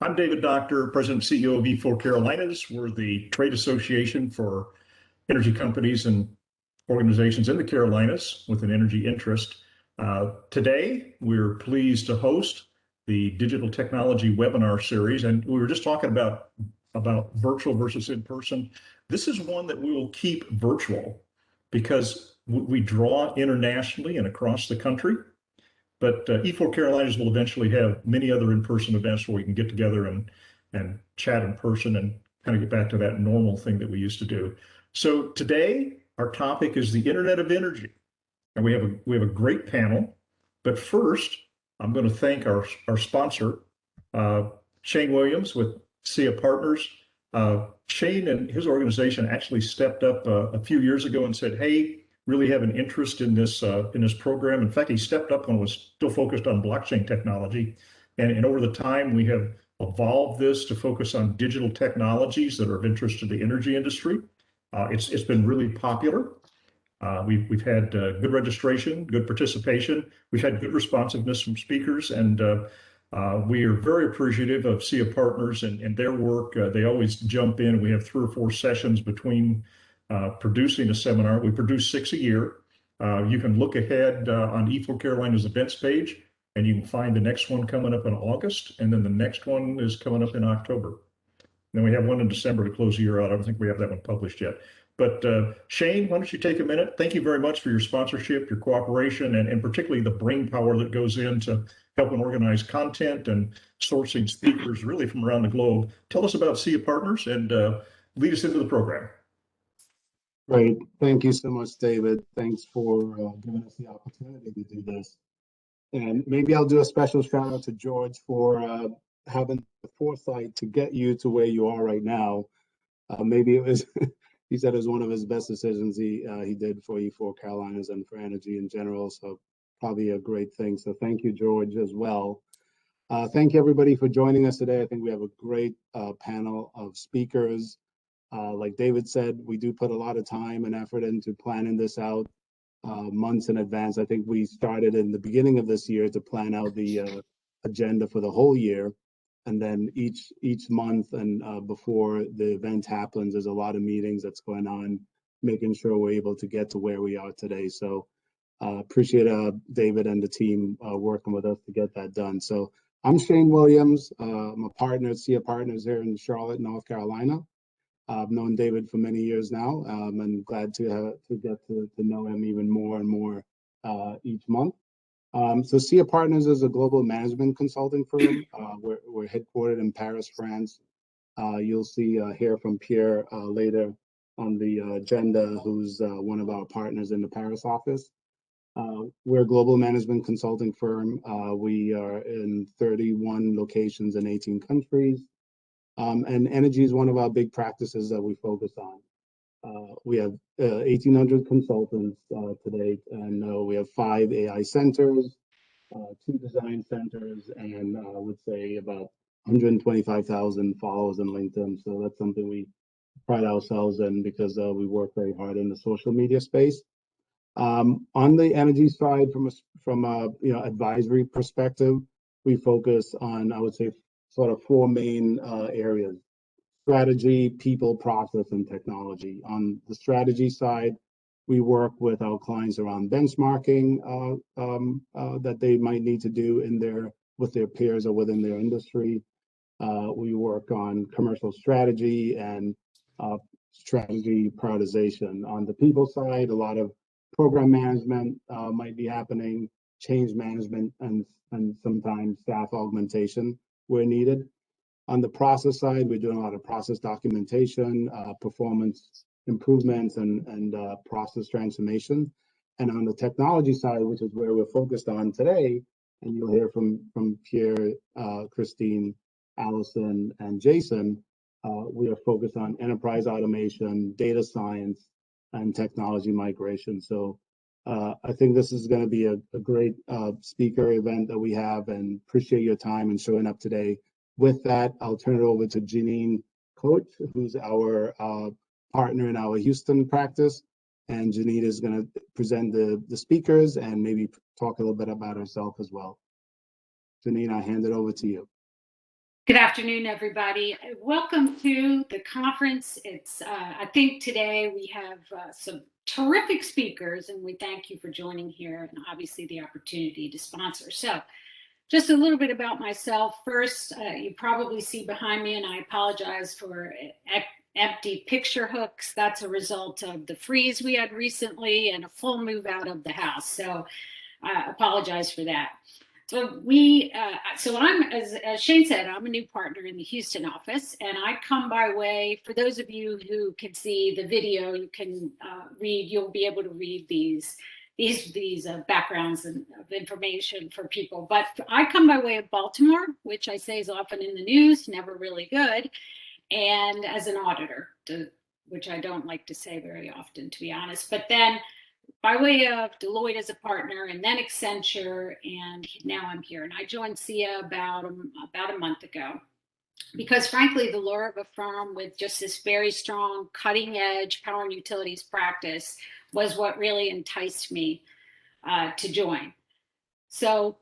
I'm David Doctor, President and CEO of E4 Carolinas. We're the trade association for energy companies and organizations in the Carolinas with an energy interest. Today, we're pleased to host the Digital Technology webinar series, and we were just talking about virtual versus in-person. This is one that we will keep virtual because we draw internationally and across the country. But E4 Carolinas will eventually have many other in-person events where we can get together and chat in person and kind of get back to that normal thing that we used to do. So today, our topic is the Internet of Energy. And we have a great panel. But first, I'm going to thank our sponsor, Shane Williams with SIA Partners. Shane and his organization actually stepped up a few years ago and said, hey, really have an interest in this program. In fact, he stepped up when it was still focused on blockchain technology. And over the time, we have evolved this to focus on digital technologies that are of interest to the energy industry. It's been really popular. We've had good registration, good participation. We've had good responsiveness from speakers, and we are very appreciative of SIA Partners and their work. They always jump in. We have 3 or 4 sessions between producing a seminar. We produce 6 a year. You can look ahead on E4 Carolina's events page, and you can find the next one coming up in August, and then the next one is coming up in October. Then we have one in December to close the year out. I don't think we have that one published yet. But Shane, why don't you take a minute? Thank you very much for your sponsorship, your cooperation, and particularly the brain power that goes into helping organize content and sourcing speakers really from around the globe. Tell us about SIA Partners and lead us into the program. Great. Thank you so much, David. Thanks for giving us the opportunity to do this. And maybe I'll do a special shout out to George for having the foresight to get you to where you are right now. Maybe it was, he said it was one of his best decisions he did for E4 Carolinas and for energy in general. So probably a great thing. So thank you, George, as well. Thank you, everybody, for joining us today. I think we have a great panel of speakers. Like David said, we do put a lot of time and effort into planning this out months in advance. I think we started in the beginning of this year to plan out the agenda for the whole year. And then each month and before the event happens, there's a lot of meetings that's going on, making sure we're able to get to where we are today. So appreciate David and the team working with us to get that done. So I'm Shane Williams. I'm a partner at SIA Partners here in Charlotte, North Carolina. I've known David for many years now, and glad to get to know him even more and more each month. So SIA Partners is a global management consulting firm. We're headquartered in Paris, France. You'll hear from Pierre later on the agenda, who's one of our partners in the Paris office. We're a global management consulting firm. We are in 31 locations in 18 countries. And energy is one of our big practices that we focus on. We have 1,800 consultants to date, and we have 5 AI centers, 2 design centers, and I would say about 125,000 followers on LinkedIn. So that's something we pride ourselves in because we work very hard in the social media space. On the energy side, from a advisory perspective, we focus on, I would say, sort of 4 main areas: strategy, people, process, and technology. On the strategy side, we work with our clients around benchmarking that they might need to do with their peers or within their industry. We work on commercial strategy and strategy prioritization. On the people side, a lot of program management might be happening, change management, and sometimes staff augmentation where needed. On the process side, we're doing a lot of process documentation, performance improvements, and process transformation. And on the technology side, which is where we're focused on today, and you'll hear from Pierre, Christine, Allison, and Jason, we are focused on enterprise automation, data science, and technology migration. So I think this is going to be a great speaker event that we have, and appreciate your time and showing up today. With that, I'll turn it over to Janine Coach, who's our partner in our Houston practice. And Janine is going to present the speakers and maybe talk a little bit about herself as well. Janine, I hand it over to you. Good afternoon, everybody. Welcome to the conference. I think today we have some terrific speakers, and we thank you for joining here and obviously the opportunity to sponsor. So just a little bit about myself. First, you probably see behind me, and I apologize for empty picture hooks. That's a result of the freeze we had recently and a full move out of the house. So I apologize for that. So I'm, as Shane said, I'm a new partner in the Houston office, and I come by way, for those of you who can see the video, you can you'll be able to read these backgrounds of information for people. But I come by way of Baltimore, which I say is often in the news, never really good, and as an auditor, which I don't like to say very often, to be honest. But then by way of Deloitte as a partner, and then Accenture, and now I'm here. And I joined SIA about a month ago because, frankly, the lure of a firm with just this very strong cutting edge power and utilities practice was what really enticed me to join. So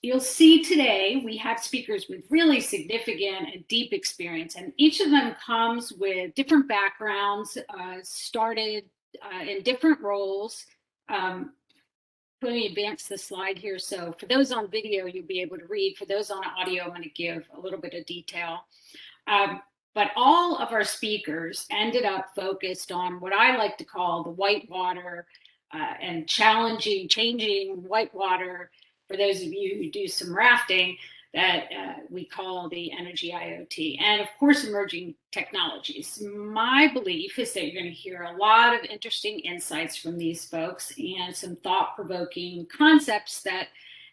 you'll see today we have speakers with really significant and deep experience, and each of them comes with different backgrounds, started in different roles. Let me advance the slide here. So for those on video, you'll be able to read. For those on audio, I'm going to give a little bit of detail. But all of our speakers ended up focused on what I like to call the whitewater and changing whitewater, for those of you who do some rafting, that we call the energy IoT, and of course emerging technologies. My belief is that you're going to hear a lot of interesting insights from these folks and some thought-provoking concepts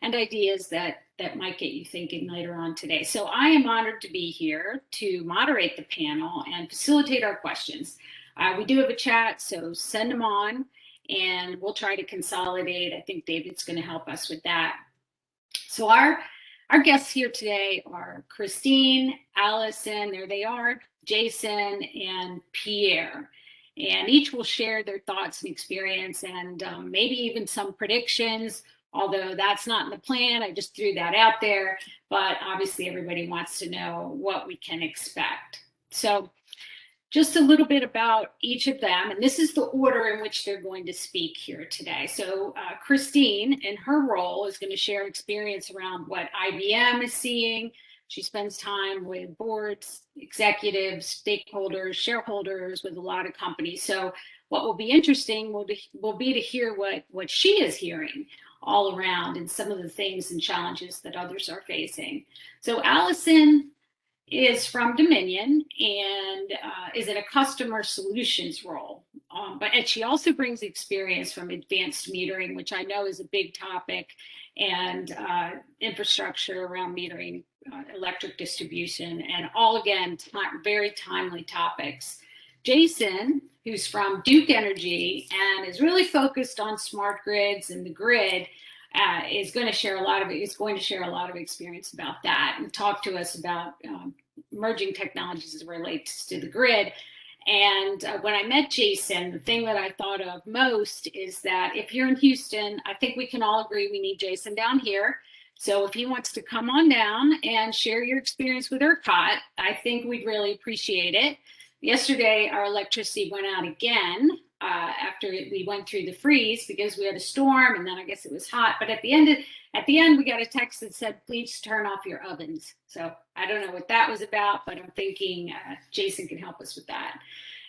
and ideas that might get you thinking later on today. So I am honored to be here to moderate the panel and facilitate our questions. We do have a chat, so send them on and we'll try to consolidate. I think David's going to help us with that. So our guests here today are Christine, Allison, there they are, Jason, and Pierre. And each will share their thoughts and experience and maybe even some predictions, although that's not in the plan. I just threw that out there. But obviously, everybody wants to know what we can expect. So just a little bit about each of them, and this is the order in which they're going to speak here today. So Christine, in her role, is going to share experience around what IBM is seeing. She spends time with boards, executives, stakeholders, shareholders, with a lot of companies. So what will be interesting will be to hear what she is hearing all around and some of the things and challenges that others are facing. So Allison is from Dominion and is in a customer solutions role. But she also brings experience from advanced metering, which I know is a big topic, and infrastructure around metering, electric distribution, and all, again, very timely topics. Jason, who's from Duke Energy and is really focused on smart grids and the grid, is going to share a lot of experience about that and talk to us about emerging technologies as it relates to the grid. And when I met Jason, the thing that I thought of most is that if you're in Houston, I think we can all agree we need Jason down here. So if he wants to come on down and share your experience with ERCOT, I think we'd really appreciate it. Yesterday, our electricity went out again after we went through the freeze because we had a storm, and then I guess it was hot. But at the end, we got a text that said, please turn off your ovens. So I don't know what that was about, but I'm thinking Jason can help us with that.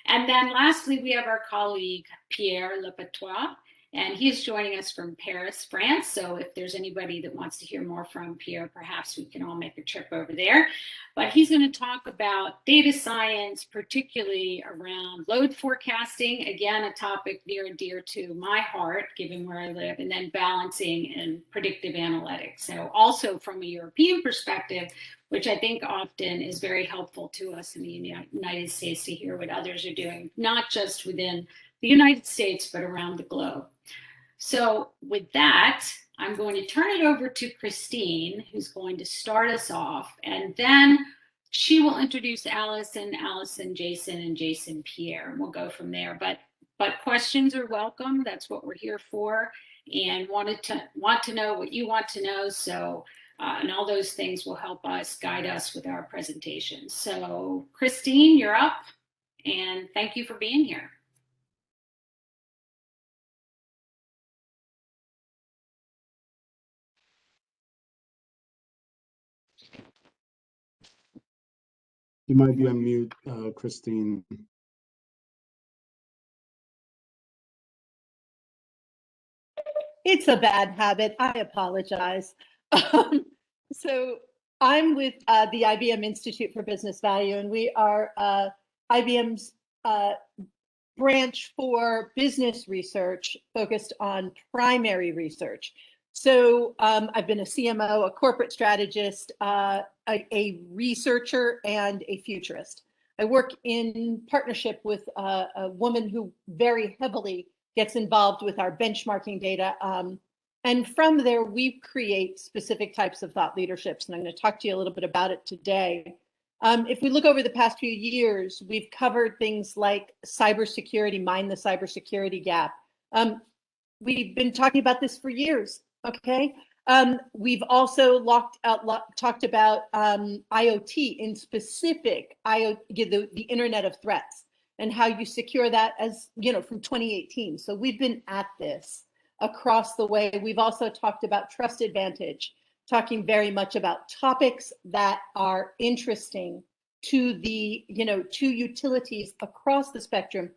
And then lastly, we have our colleague, Pierre Le Patrol, and he's joining us from Paris, France. So if there's anybody that wants to hear more from Pierre, perhaps we can all make a trip over there. But he's going to talk about data science, particularly around load forecasting, again, a topic near and dear to my heart, given where I live, and then balancing and predictive analytics. So also from a European perspective, which I think often is very helpful to us in the United States to hear what others are doing, not just within the United States, but around the globe. So with that, I'm going to turn it over to Christine, who's going to start us off, and then she will introduce Allison, Jason, and Jason, Pierre, and we'll go from there. But questions are welcome. That's what we're here for, and want to know what you want to know. So And all those things will help us guide us with our presentation. So Christine, you're up, and thank you for being here. You might be on mute, Christine. It's a bad habit. I apologize. So I'm with the IBM Institute for Business Value, and we are IBM's branch for business research focused on primary research. So I've been a CMO, a corporate strategist, a researcher, and a futurist. I work in partnership with a woman who very heavily gets involved with our benchmarking data. And from there, we create specific types of thought leaderships. And I'm going to talk to you a little bit about it today. If we look over the past few years, we've covered things like cybersecurity, mind the cybersecurity gap. We've been talking about this for years, okay? We've also talked about IoT, in specific, the Internet of Threats, and how you secure that, as you know, from 2018. So we've been at this across the way. We've also talked about Trust Advantage, talking very much about topics that are interesting to the, to utilities across the spectrum,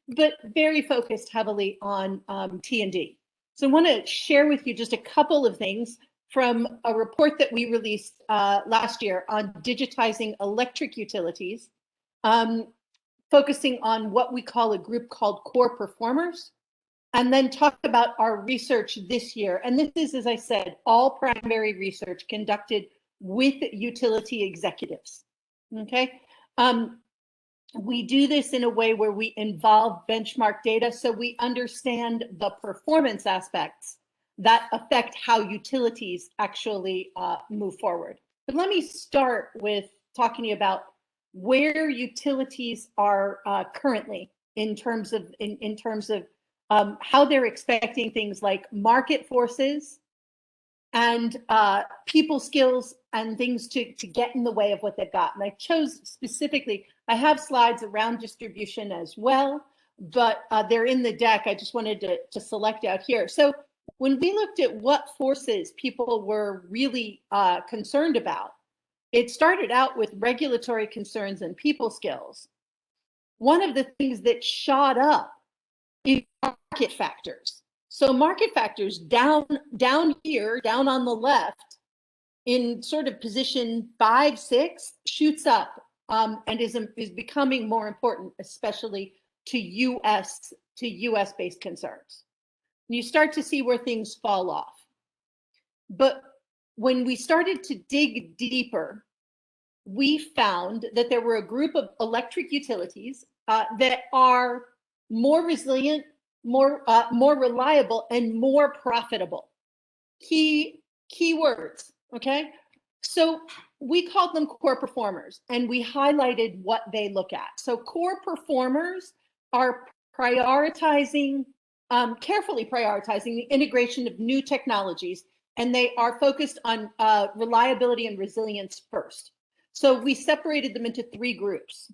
but very focused heavily on T&D. So I want to share with you just a couple of things from a report that we released last year on digitizing electric utilities, focusing on what we call a group called core performers, and then talk about our research this year. And this is, as I said, all primary research conducted with utility executives, okay? We do this in a way where we involve benchmark data so we understand the performance aspects that affect how utilities actually move forward. But let me start with talking to you about where utilities are currently in terms of how they're expecting things like market forces and people skills and things to get in the way of what they've got. And I chose specifically, I have slides around distribution as well, but they're in the deck. I just wanted to select out here. So when we looked at what forces people were really concerned about, it started out with regulatory concerns and people skills. One of the things that shot up is market factors. So market factors down here, down on the left, in sort of position 5, 6, shoots up and is becoming more important, especially to US based concerns. And you start to see where things fall off. But when we started to dig deeper, we found that there were a group of electric utilities that are more resilient, more reliable, and more profitable. Key words, okay? So we called them core performers, and we highlighted what they look at. So core performers are prioritizing, carefully prioritizing the integration of new technologies, and they are focused on reliability and resilience first. So we separated them into 3 groups,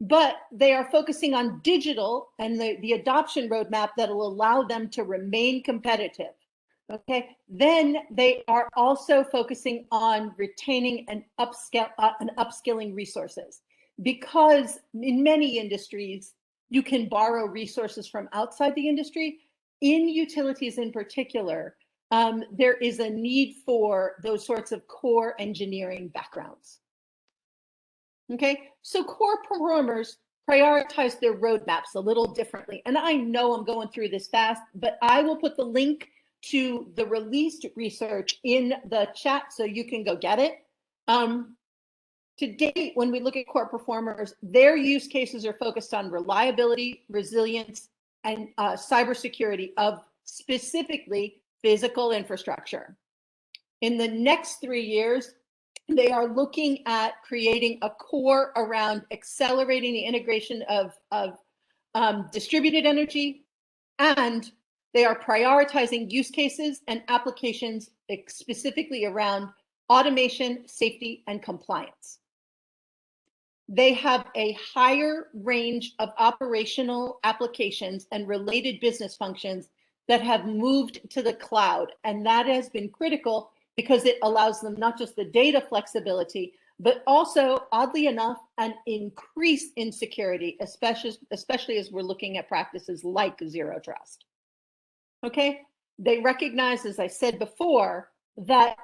but they are focusing on digital and the adoption roadmap that will allow them to remain competitive. Okay, then they are also focusing on retaining and upskilling resources, because in many industries, you can borrow resources from outside the industry. In utilities in particular, there is a need for those sorts of core engineering backgrounds. Okay, so core performers prioritize their roadmaps a little differently. And I know I'm going through this fast, but I will put the link to the released research in the chat so you can go get it. To date, when we look at core performers, their use cases are focused on reliability, resilience, and cybersecurity of specifically physical infrastructure. In the next 3 years, they are looking at creating a core around accelerating the integration of distributed energy, and they are prioritizing use cases and applications specifically around automation, safety, and compliance. They have a higher range of operational applications and related business functions that have moved to the cloud. And that has been critical because it allows them not just the data flexibility, but also, oddly enough, an increase in security, especially as we're looking at practices like zero trust. Okay, they recognize, as I said before, that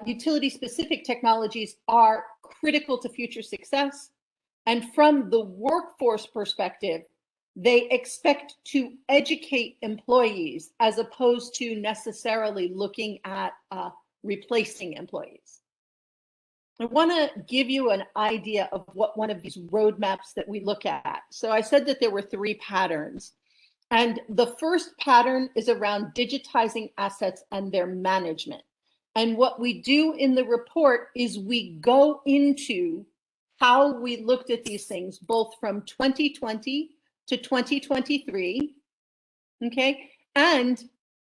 utility-specific technologies are critical to future success. And from the workforce perspective, they expect to educate employees as opposed to necessarily looking at replacing employees. I want to give you an idea of what one of these roadmaps that we look at. So I said that there were 3 patterns. And the first pattern is around digitizing assets and their management. And what we do in the report is we go into how we looked at these things, both from 2020 to 2023, okay? And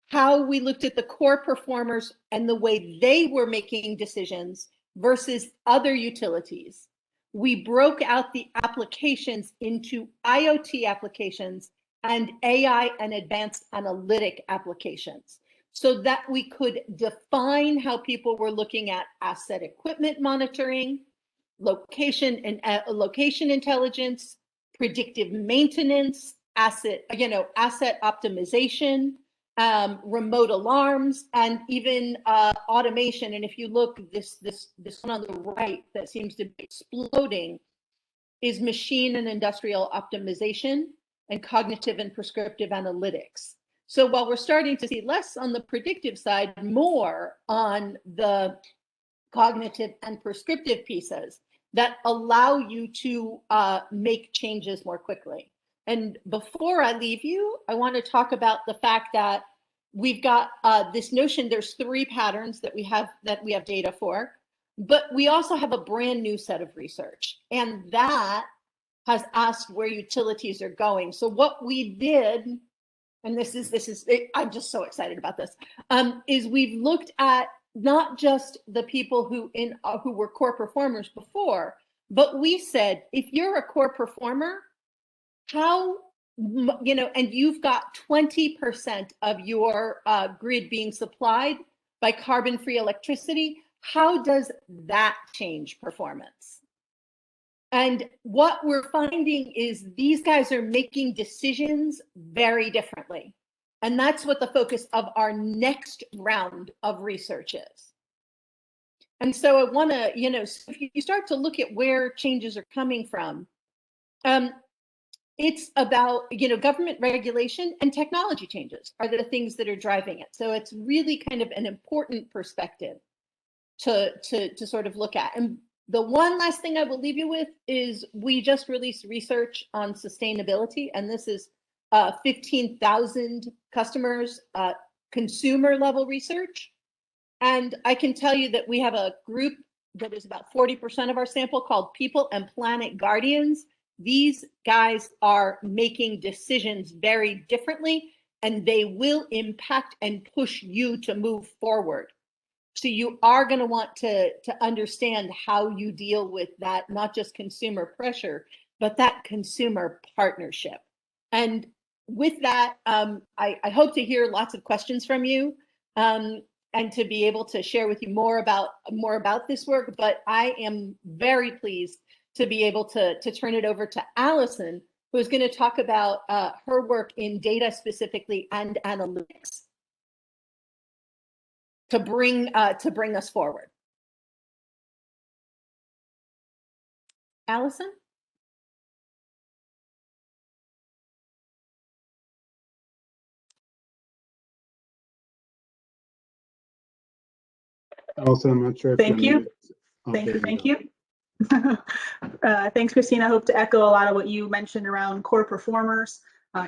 how we looked at the core performers and the way they were making decisions versus other utilities. We broke out the applications into IoT applications and AI and advanced analytic applications, so that we could define how people were looking at asset equipment monitoring, location intelligence, predictive maintenance, asset optimization, remote alarms, and even automation. And if you look, this one on the right that seems to be exploding is machine and industrial optimization and cognitive and prescriptive analytics. So while we're starting to see less on the predictive side, more on the cognitive and prescriptive pieces that allow you to make changes more quickly. And before I leave you, I want to talk about the fact that we've got this notion, there's 3 patterns that we have data for, but we also have a brand new set of research, and that has asked where utilities are going. So what we did, and this is I'm just so excited about this, is we've looked at not just the people who were core performers before, but we said, if you're a core performer, how, and you've got 20% of your grid being supplied by carbon-free electricity, how does that change performance? And what we're finding is these guys are making decisions very differently. And that's what the focus of our next round of research is. And so I want to, if you start to look at where changes are coming from, it's about, government regulation and technology changes are the things that are driving it. So it's really kind of an important perspective to sort of look at. And the one last thing I will leave you with is we just released research on sustainability, and this is 15,000 customers, consumer level research. And I can tell you that we have a group that is about 40% of our sample called People and Planet Guardians. These guys are making decisions very differently, and they will impact and push you to move forward. So you are going to want to understand how you deal with that, not just consumer pressure, but that consumer partnership. And with that, I hope to hear lots of questions from you, and to be able to share with you more about this work. But I am very pleased to be able to turn it over to Allison, who is going to talk about her work in data specifically and analytics to bring us forward. Allison? Also, I'm not sure if Thank you. Okay, Thank you. Thanks, Christine. I hope to echo a lot of what you mentioned around core performers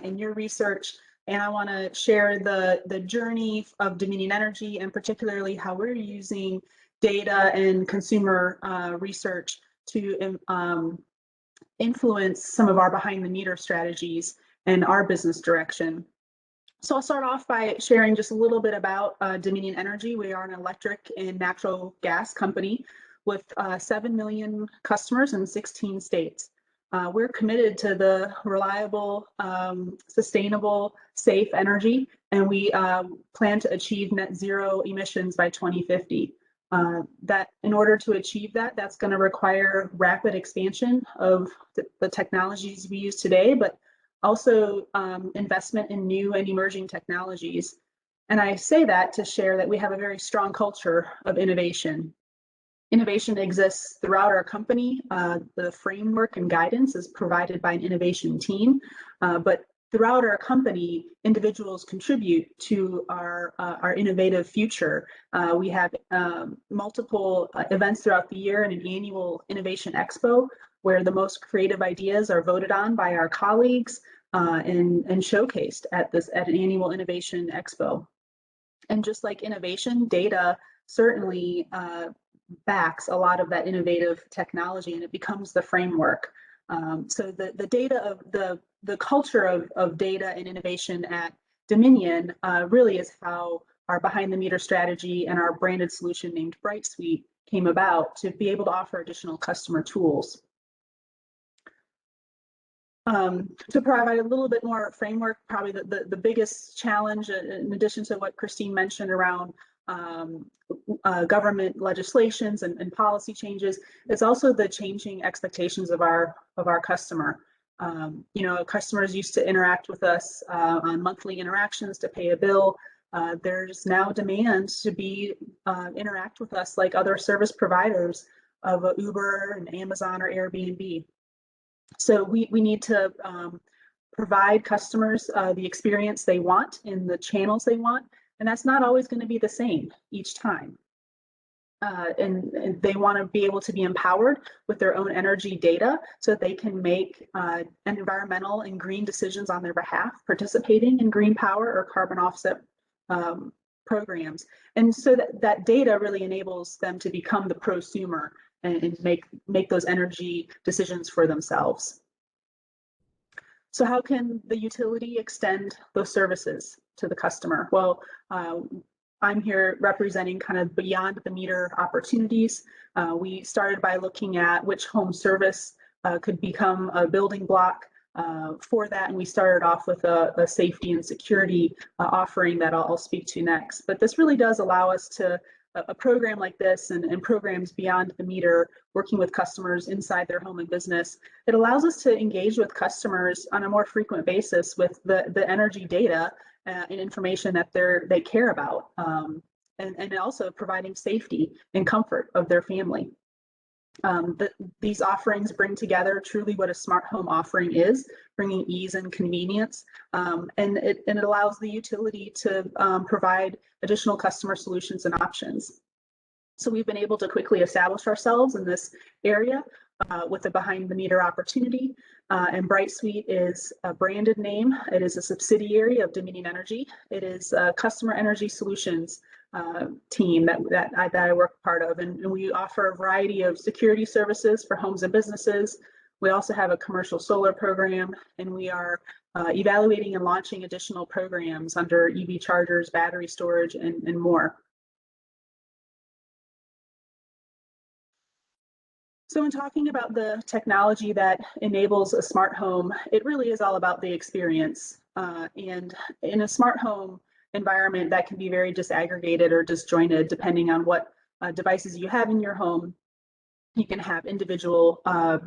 in your research. And I want to share the journey of Dominion Energy, and particularly how we're using data and consumer research to influence some of our behind the meter strategies and our business direction. So I'll start off by sharing just a little bit about Dominion Energy. We are an electric and natural gas company with 7 million customers in 16 states. We're committed to the reliable, sustainable, safe energy, and we plan to achieve net zero emissions by 2050. That in order to achieve that, that's going to require rapid expansion of the technologies we use today, but also investment in new and emerging technologies. And I say that to share that we have a very strong culture of innovation. Innovation exists throughout our company. The framework and guidance is provided by an innovation team, but throughout our company, individuals contribute to our innovative future. We have multiple events throughout the year and an annual innovation expo where the most creative ideas are voted on by our colleagues and showcased at an annual innovation expo. And just like innovation, data certainly backs a lot of that innovative technology, and it becomes the framework. So the data of the culture of data and innovation at Dominion really is how our behind the meter strategy and our branded solution named BrightSuite came about, to be able to offer additional customer tools. To provide a little bit more framework, probably the biggest challenge, in addition to what Christine mentioned around government legislations and policy changes, is also the changing expectations of our customer. Customers used to interact with us on monthly interactions to pay a bill. There's now demand to interact with us like other service providers of Uber and Amazon or Airbnb. So we need to provide customers the experience they want in the channels they want, and that's not always going to be the same each time. And they want to be able to be empowered with their own energy data so that they can make environmental and green decisions on their behalf, participating in green power or carbon offset programs. And so that data really enables them to become the prosumer and make those energy decisions for themselves. So how can the utility extend those services to the customer? Well, I'm here representing kind of beyond the meter opportunities. We started by looking at which home service could become a building block for that, and we started off with a safety and security offering that I'll speak to next. But this really does allow us to a program like this and programs beyond the meter, working with customers inside their home and business. It allows us to engage with customers on a more frequent basis with the energy data and information that they care about, and also providing safety and comfort of their family. These offerings bring together truly what a smart home offering is, bringing ease and convenience, and it allows the utility to provide additional customer solutions and options. So we've been able to quickly establish ourselves in this area with a behind the meter opportunity, and BrightSuite is a branded name. It is a subsidiary of Dominion Energy. It is a customer energy solutions team that I work part of, and we offer a variety of security services for homes and businesses. We also have a commercial solar program, and we are evaluating and launching additional programs under EV chargers, battery storage, and more. So in talking about the technology that enables a smart home, it really is all about the experience. And in a smart home environment, that can be very disaggregated or disjointed depending on what devices you have in your home. You can have individual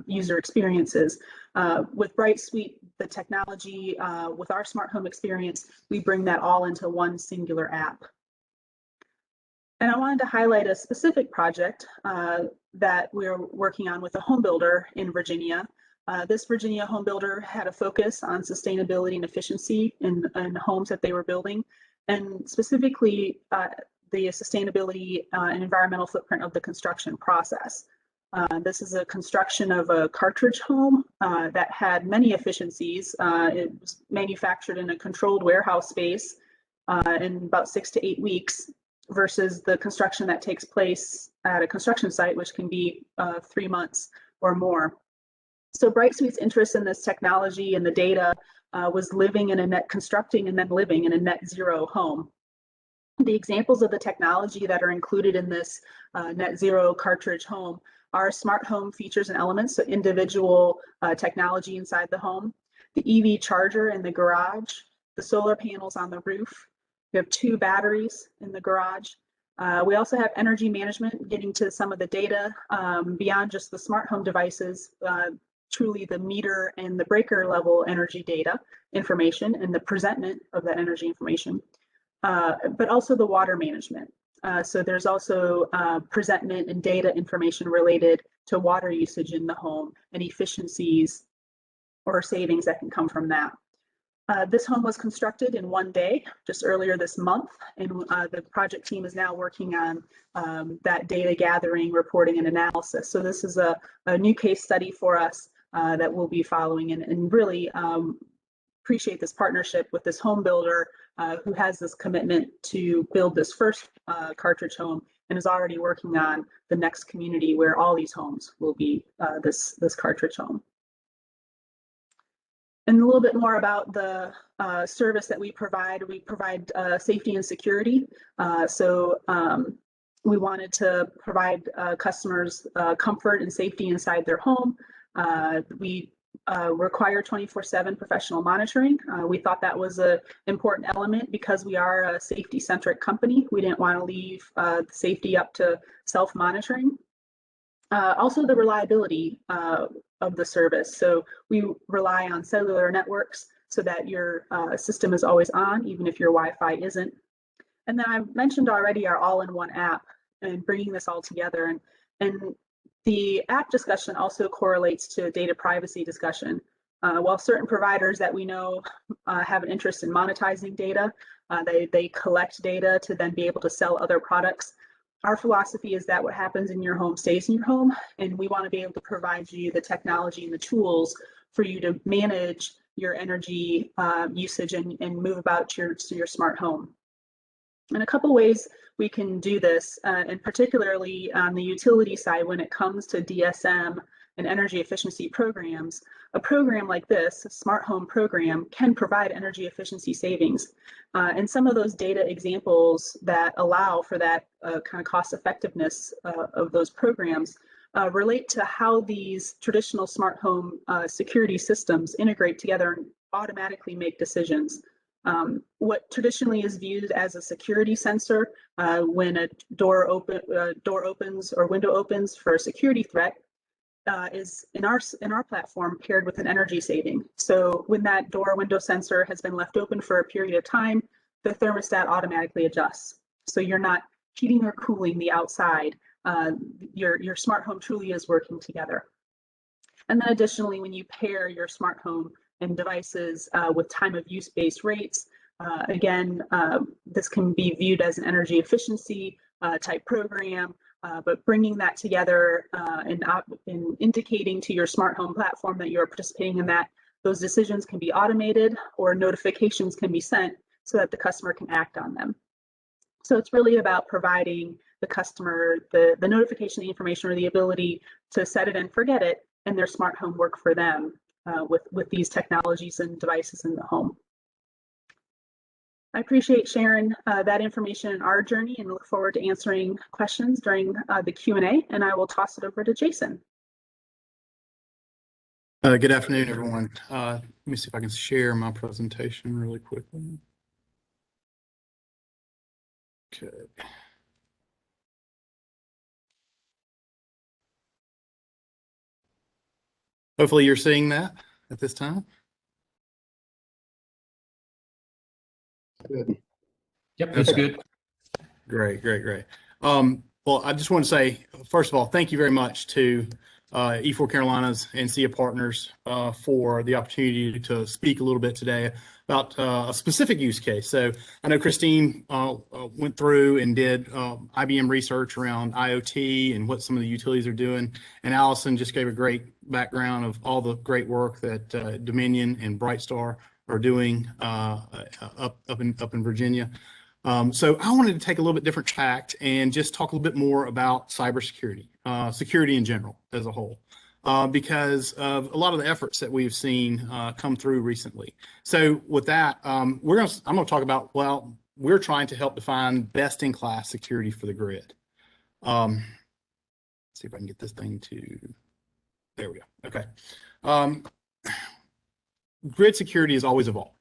user experiences. With BrightSuite, the technology, with our smart home experience, we bring that all into one singular app. And I wanted to highlight a specific project that we're working on with a home builder in Virginia. This Virginia home builder had a focus on sustainability and efficiency in homes that they were building, and specifically the sustainability and environmental footprint of the construction process. This is a construction of a cartridge home that had many efficiencies. It was manufactured in a controlled warehouse space in about 6 to 8 weeks, versus the construction that takes place at a construction site, which can be 3 months or more. So Brightspeed's interest in this technology and the data was constructing and then living in a net zero home. The examples of the technology that are included in this net zero cartridge home are smart home features and elements, so individual technology inside the home, the EV charger in the garage, the solar panels on the roof. We have 2 batteries in the garage. We also have energy management, getting to some of the data beyond just the smart home devices, truly the meter and the breaker level energy data information and the presentment of that energy information, but also the water management. So there's also presentment and data information related to water usage in the home and efficiencies or savings that can come from that. This home was constructed in 1 day, just earlier this month, and the project team is now working on that data gathering, reporting, and analysis. So this is a new case study for us that we'll be following, and really appreciate this partnership with this home builder who has this commitment to build this first cartridge home and is already working on the next community where all these homes will be this cartridge home. And a little bit more about the service that we provide. We provide safety and security. We wanted to provide customers comfort and safety inside their home. We require 24/7 professional monitoring. We thought that was an important element because we are a safety-centric company. We didn't want to leave safety up to self-monitoring. Also the reliability of the service. So we rely on cellular networks so that your system is always on, even if your Wi-Fi isn't. And then I mentioned already our all-in-one app and bringing this all together. And the app discussion also correlates to data privacy discussion. While certain providers that we know have an interest in monetizing data, they collect data to then be able to sell other products. Our philosophy is that what happens in your home stays in your home, and we want to be able to provide you the technology and the tools for you to manage your energy usage and move about to your smart home. And a couple ways we can do this, and particularly on the utility side when it comes to DSM and energy efficiency programs, a program like this, a smart home program, can provide energy efficiency savings. And some of those data examples that allow for that kind of cost effectiveness of those programs relate to how these traditional smart home security systems integrate together and automatically make decisions. What traditionally is viewed as a security sensor when a door opens or window opens for a security threat is in our platform paired with an energy saving. So when that door window sensor has been left open for a period of time, the thermostat automatically adjusts. So you're not heating or cooling the outside. Your smart home truly is working together. And then additionally, when you pair your smart home and devices with time of use based rates, again, this can be viewed as an energy efficiency type program. But bringing that together and indicating to your smart home platform that you're participating in that, those decisions can be automated or notifications can be sent so that the customer can act on them. So it's really about providing the customer the notification, the information, or the ability to set it and forget it, and their smart home work for them with these technologies and devices in the home. I appreciate sharing that information in our journey and look forward to answering questions during the Q&A, and I will toss it over to Jason. Good afternoon, everyone. Let me see if I can share my presentation really quickly. Okay. Hopefully you're seeing that at this time. Good. Yep, that's good. Great. Well, I just want to say, first of all, thank you very much to E4 Carolinas and SIA partners for the opportunity to speak a little bit today about a specific use case. So I know Christine went through and did IBM research around IoT and what some of the utilities are doing. And Allison just gave a great background of all the great work that Dominion and Brightstar are doing up in Virginia. So I wanted to take a little bit different tact and just talk a little bit more about cybersecurity, security in general as a whole. because of a lot of the efforts that we've seen come through recently. So with that, I'm going to talk about, well, we're trying to help define best-in-class security for the grid. Let's see if I can get this thing to, there we go. Okay. Grid security is always evolving.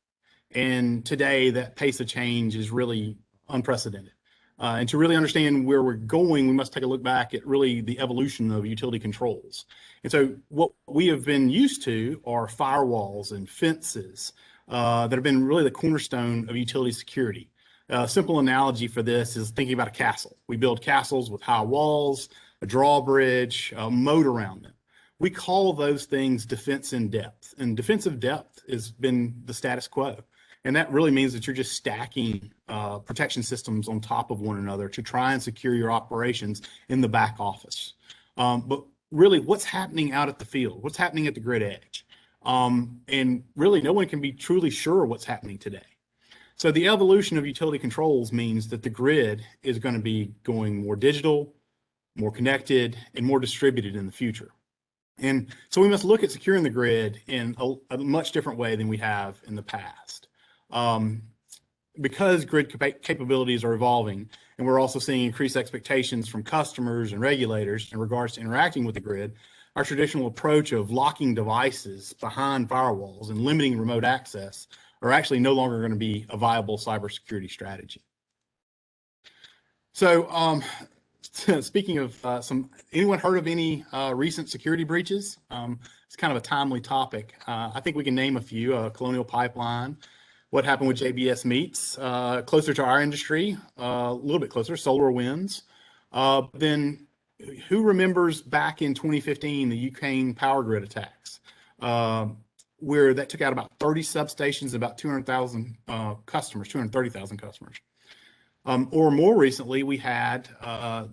And today that pace of change is really unprecedented. And to really understand where we're going, we must take a look back at really the evolution of utility controls. And so what we have been used to are firewalls and fences that have been really the cornerstone of utility security. A simple analogy for this is thinking about a castle. We build castles with high walls, a drawbridge, a moat around them. We call those things defense in depth, and defensive depth has been the status quo. And that really means that you're just stacking protection systems on top of one another to try and secure your operations in the back office. But really, what's happening out at the field? What's happening at the grid edge? And really, no one can be truly sure what's happening today. So the evolution of utility controls means that the grid is going to be going more digital, more connected, and more distributed in the future. And so we must look at securing the grid in a much different way than we have in the past. Because grid capabilities are evolving, and we're also seeing increased expectations from customers and regulators in regards to interacting with the grid, our traditional approach of locking devices behind firewalls and limiting remote access are actually no longer going to be a viable cybersecurity strategy. So speaking of anyone heard of any recent security breaches? It's kind of a timely topic. I think we can name a few. Colonial Pipeline, what happened with JBS Meats, closer to our industry, a little bit closer, SolarWinds. Then who remembers back in 2015, the Ukraine power grid attacks, where that took out about 30 substations, about 200,000 customers, 230,000 customers. Or more recently, we had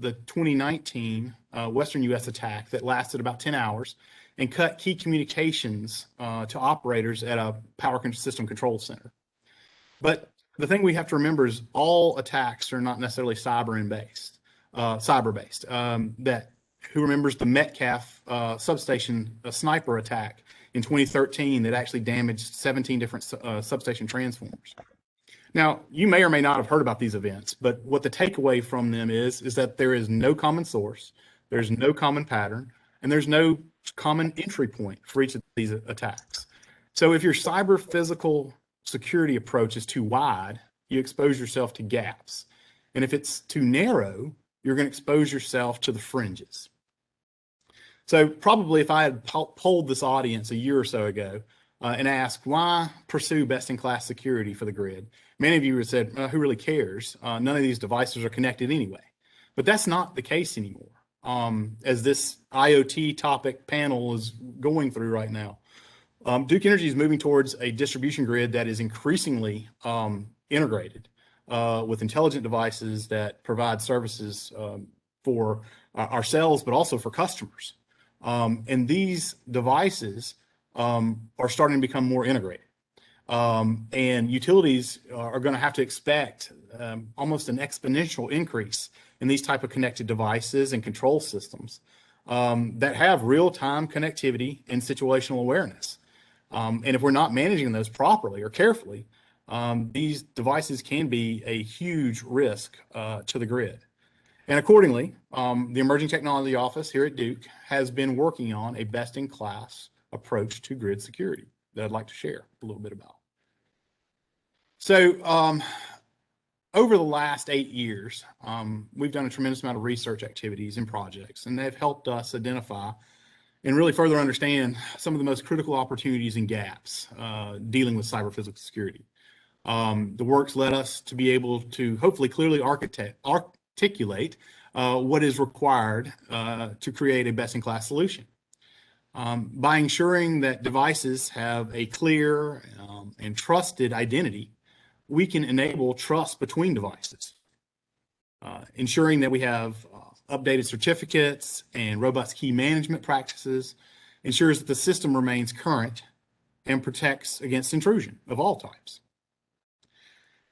the 2019 Western U.S. attack that lasted about 10 hours and cut key communications to operators at a power system control center. But the thing we have to remember is all attacks are not necessarily cyber-based. That who remembers the Metcalf substation sniper attack in 2013 that actually damaged 17 different substation transformers? Now, you may or may not have heard about these events, but what the takeaway from them is that there is no common source, there's no common pattern, and there's no common entry point for each of these attacks. So if your cyber physical security approach is too wide, you expose yourself to gaps. And if it's too narrow, you're going to expose yourself to the fringes. So probably if I had polled this audience a year or so ago and asked, why pursue best-in-class security for the grid? Many of you would have said, who really cares? None of these devices are connected anyway. But that's not the case anymore, as this IoT topic panel is going through right now. Duke Energy is moving towards a distribution grid that is increasingly integrated with intelligent devices that provide services for ourselves, but also for customers. And these devices are starting to become more integrated. And utilities are going to have to expect almost an exponential increase in these type of connected devices and control systems that have real-time connectivity and situational awareness. And if we're not managing those properly or carefully, these devices can be a huge risk to the grid. And accordingly, the Emerging Technology Office here at Duke has been working on a best-in-class approach to grid security that I'd like to share a little bit about. So over the last 8 years, we've done a tremendous amount of research activities and projects, and they've helped us identify and really further understand some of the most critical opportunities and gaps dealing with cyber physical security. The work's led us to be able to hopefully clearly articulate what is required to create a best-in-class solution. By ensuring that devices have a clear and trusted identity, we can enable trust between devices. Ensuring that we have updated certificates and robust key management practices ensures that the system remains current and protects against intrusion of all types.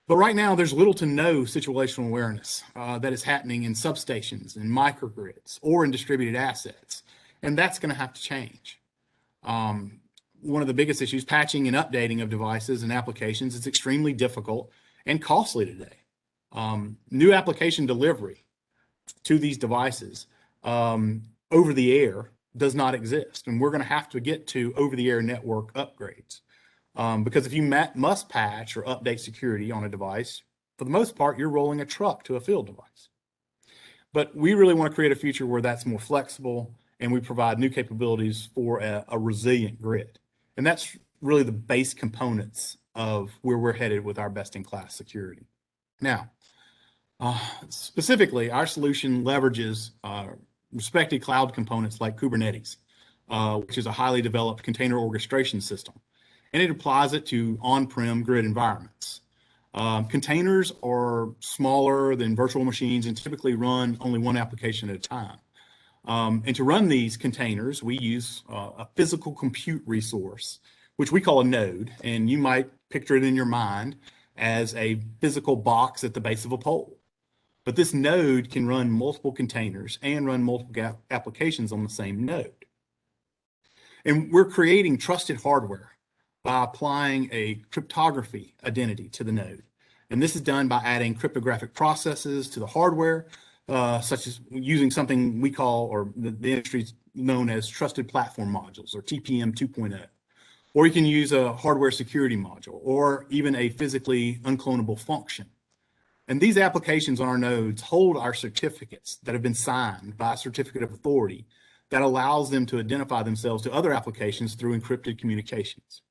But right now, there's little to no situational awareness that is happening in substations and microgrids or in distributed assets. And that's going to have to change. One of the biggest issues, patching and updating of devices and applications, is extremely difficult and costly today. New application delivery to these devices over the air does not exist. And we're going to have to get to over the air network upgrades. Because if you must patch or update security on a device, for the most part, you're rolling a truck to a field device. But we really want to create a future where that's more flexible and we provide new capabilities for a resilient grid. And that's really the base components of where we're headed with our best-in-class security. Now, specifically, our solution leverages respected cloud components like Kubernetes, which is a highly developed container orchestration system, and it applies it to on-prem grid environments. Containers are smaller than virtual machines and typically run only one application at a time. And to run these containers, we use a physical compute resource, which we call a node, and you might picture it in your mind as a physical box at the base of a pole. But this node can run multiple containers and run multiple applications on the same node. And we're creating trusted hardware by applying a cryptography identity to the node. And this is done by adding cryptographic processes to the hardware, such as using something we call, or the industry's known as trusted platform modules, or TPM 2.0. Or you can use a hardware security module, or even a physically unclonable function. And these applications on our nodes hold our certificates that have been signed by a certificate of authority that allows them to identify themselves to other applications through encrypted communications.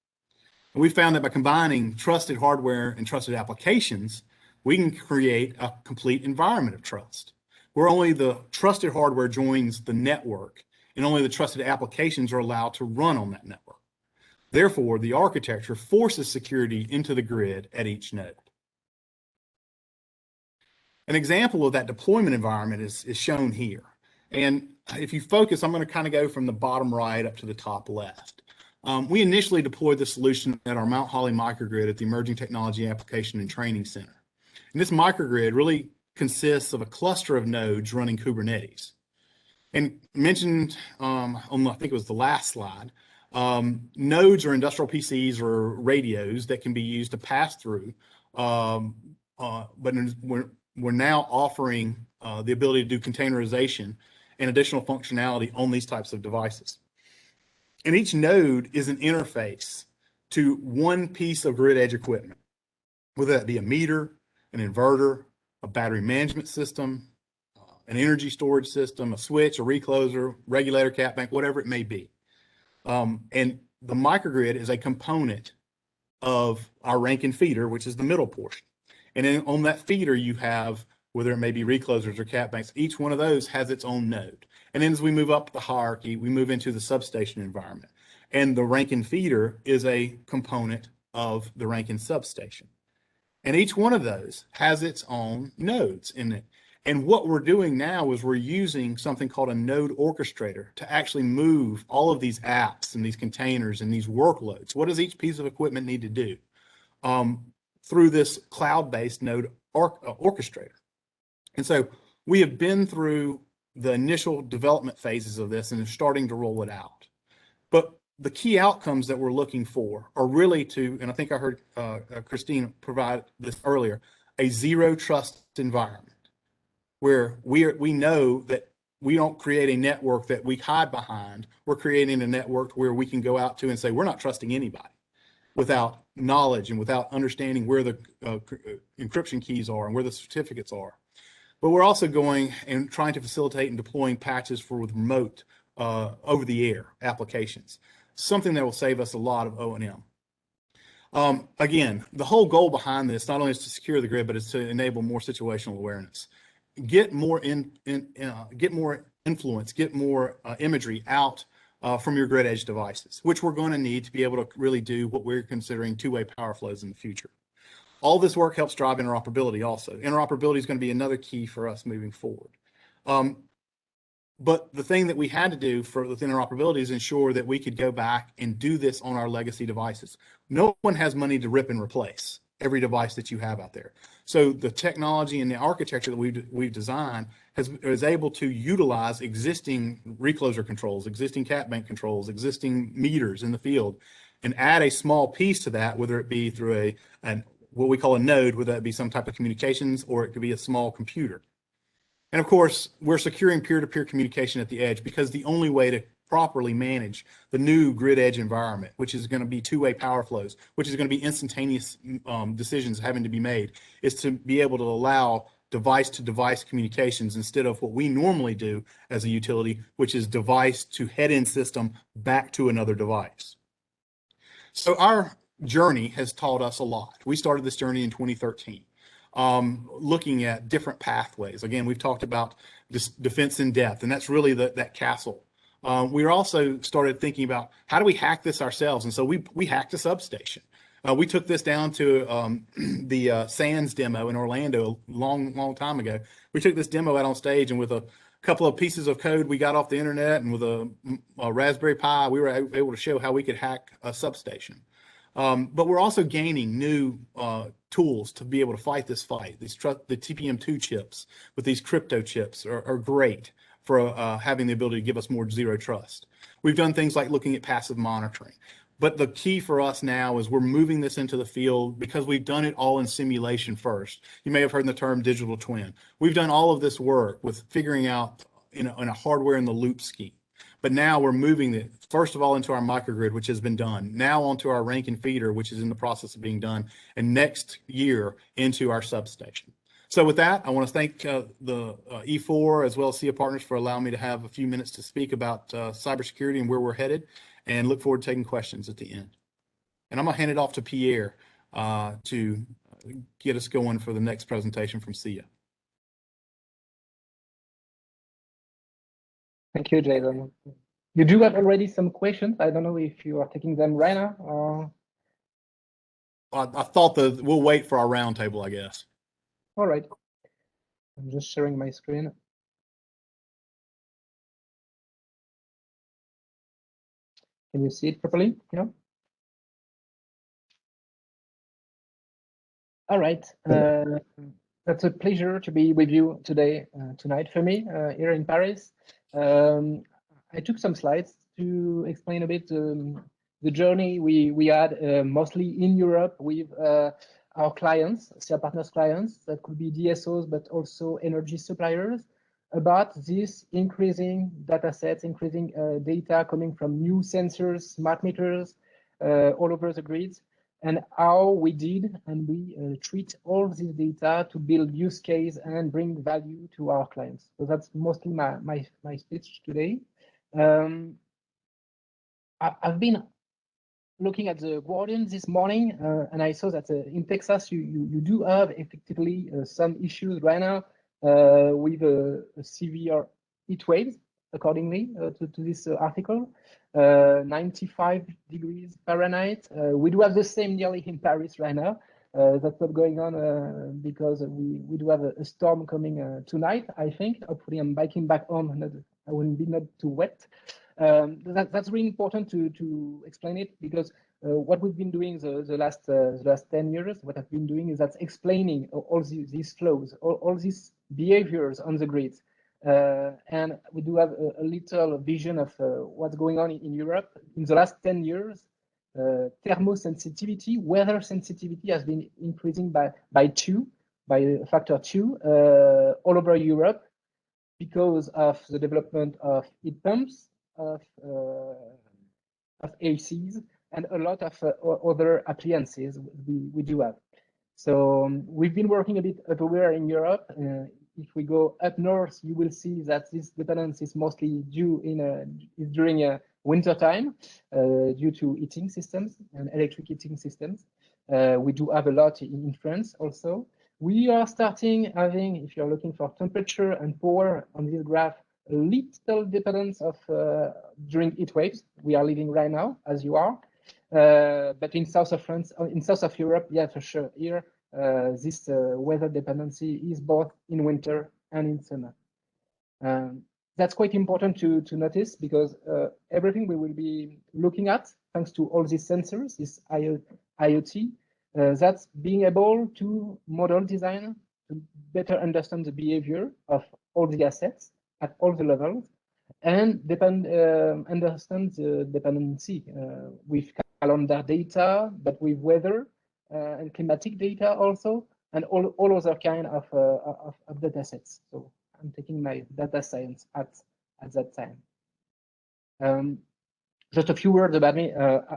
And we found that by combining trusted hardware and trusted applications, we can create a complete environment of trust, where only the trusted hardware joins the network and only the trusted applications are allowed to run on that network. Therefore, the architecture forces security into the grid at each node. An example of that deployment environment is shown here. And if you focus, I'm going to kind of go from the bottom right up to the top left. We initially deployed the solution at our Mount Holly microgrid at the Emerging Technology Application and Training Center. And this microgrid really consists of a cluster of nodes running Kubernetes. And mentioned on, I think it was the last slide, nodes are industrial PCs or radios that can be used to pass through, but we're now offering the ability to do containerization and additional functionality on these types of devices. And each node is an interface to one piece of grid edge equipment, whether that be a meter, an inverter, a battery management system, an energy storage system, a switch, a recloser, regulator, cap bank, whatever it may be. And the microgrid is a component of our Rankine feeder, which is the middle portion. And then on that feeder, you have, whether it may be reclosers or cap banks, each one of those has its own node. And then as we move up the hierarchy, we move into the substation environment. And the Rankine feeder is a component of the Rankine substation. And each one of those has its own nodes in it. And what we're doing now is we're using something called a node orchestrator to actually move all of these apps and these containers and these workloads. What does each piece of equipment need to do? Through this cloud-based node orchestrator. And so we have been through the initial development phases of this and are starting to roll it out. But the key outcomes that we're looking for are really to, and I think I heard Christine provide this earlier, a zero trust environment where we know that we don't create a network that we hide behind. We're creating a network where we can go out to and say, we're not trusting anybody without knowledge and without understanding where the encryption keys are and where the certificates are. But we're also going and trying to facilitate and deploying patches for remote over-the-air applications, something that will save us a lot of O&M. Again, the whole goal behind this not only is to secure the grid, but it's to enable more situational awareness. Get more influence, get more imagery out from your grid edge devices, which we're going to need to be able to really do what we're considering two-way power flows in the future. All this work helps drive interoperability also. Interoperability is going to be another key for us moving forward. But the thing that we had to do with interoperability is ensure that we could go back and do this on our legacy devices. No one has money to rip and replace. every device that you have out there. So the technology and the architecture that we've designed is able to utilize existing recloser controls, existing cat bank controls, existing meters in the field, and add a small piece to that, whether it be through what we call a node, whether that be some type of communications, or it could be a small computer. And of course, we're securing peer-to-peer communication at the edge, because the only way to properly manage the new grid edge environment, which is going to be two-way power flows, which is going to be instantaneous decisions having to be made, is to be able to allow device-to-device communications instead of what we normally do as a utility, which is device to head-end system back to another device. So our journey has taught us a lot. We started this journey in 2013. Looking at different pathways. Again, we've talked about this defense in depth, and that's really that castle. We also started thinking about how do we hack this ourselves, and so we hacked a substation. We took this down to the SANS demo in Orlando a long time ago. We took this demo out on stage, and with a couple of pieces of code we got off the internet and with a Raspberry Pi, we were able to show how we could hack a substation. But we're also gaining new tools to be able to fight this fight. The TPM2 chips with these crypto chips are great for having the ability to give us more zero trust. We've done things like looking at passive monitoring. But the key for us now is we're moving this into the field because we've done it all in simulation first. You may have heard the term digital twin. We've done all of this work with figuring out in a hardware in the loop scheme. But now we're moving it, first of all, into our microgrid, which has been done, now onto our Rankine feeder, which is in the process of being done, and next year into our substation. So with that, I want to thank the E4 as well as SIA partners for allowing me to have a few minutes to speak about cybersecurity and where we're headed, and look forward to taking questions at the end. And I'm going to hand it off to Pierre to get us going for the next presentation from SIA. Thank you, Jason. You do have already some questions. I don't know if you are taking them right now. Or... I thought we'll wait for our roundtable, I guess. All right. I'm just sharing my screen. Can you see it properly? Yeah. All right. That's a pleasure to be with you today, tonight for me, here in Paris. I took some slides to explain a bit the journey we had mostly in Europe with our clients, SIA partners clients, that could be DSOs, but also energy suppliers, about this increasing data sets, increasing data coming from new sensors, smart meters, all over the grids, and how we did and we treat all this data to build use case and bring value to our clients. So that's mostly my speech today. I've been looking at the Guardian this morning, and I saw that in Texas you do have effectively some issues right now with severe heat waves, accordingly to this article. 95 degrees Fahrenheit. We do have the same nearly in Paris right now. That's what's going on because we do have a storm coming tonight, I think. Hopefully I'm biking back home, I wouldn't be not too wet. That's really important to explain it, because what we've been doing the last 10 years, what I've been doing is that's explaining all these flows, all these behaviors on the grid. And we do have a little vision of what's going on in Europe. In the last 10 years, thermosensitivity, weather sensitivity has been increasing by a factor 2 all over Europe because of the development of heat pumps, of ACs, and a lot of other appliances we do have. So we've been working a bit everywhere in Europe. If we go up north, you will see that this dependence is mostly during winter time due to heating systems and electric heating systems. We do have a lot in France also. We are starting having, if you're looking for temperature and power on this graph, a little dependence of during heat waves we are living right now, as you are. But in south of France, in south of Europe, yeah, for sure, here this weather dependency is both in winter and in summer. That's quite important to notice, because everything we will be looking at, thanks to all these sensors, this IoT, That's being able to model design to better understand the behavior of all the assets at all the levels, and understand the dependency with calendar data, but with weather and climatic data also, and all other kind of data sets. So I'm taking my data science at that time. Just a few words about me.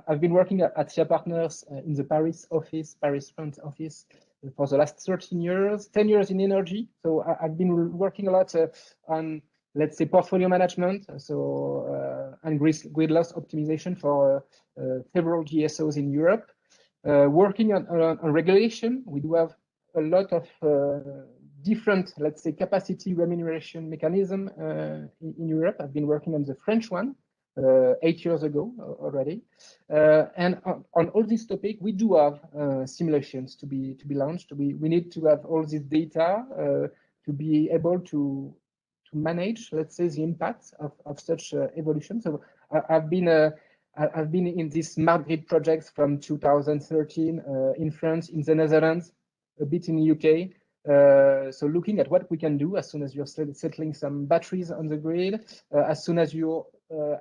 I've been working at SIA Partners in the Paris front office for the last 13 years, 10 years in energy. So I've been working a lot on, let's say, portfolio management, and grid loss optimization for several GSOs in Europe. Working on regulation, we do have a lot of different, let's say, capacity remuneration mechanism in Europe. I've been working on the French one 8 years ago already, and on all this topic, we do have simulations to be launched. We need to have all this data to be able to manage, let's say, the impacts of such evolution. So I've been in these smart grid projects from 2013 in France, in the Netherlands, a bit in the UK. So looking at what we can do as soon as you're settling some batteries on the grid, as soon as you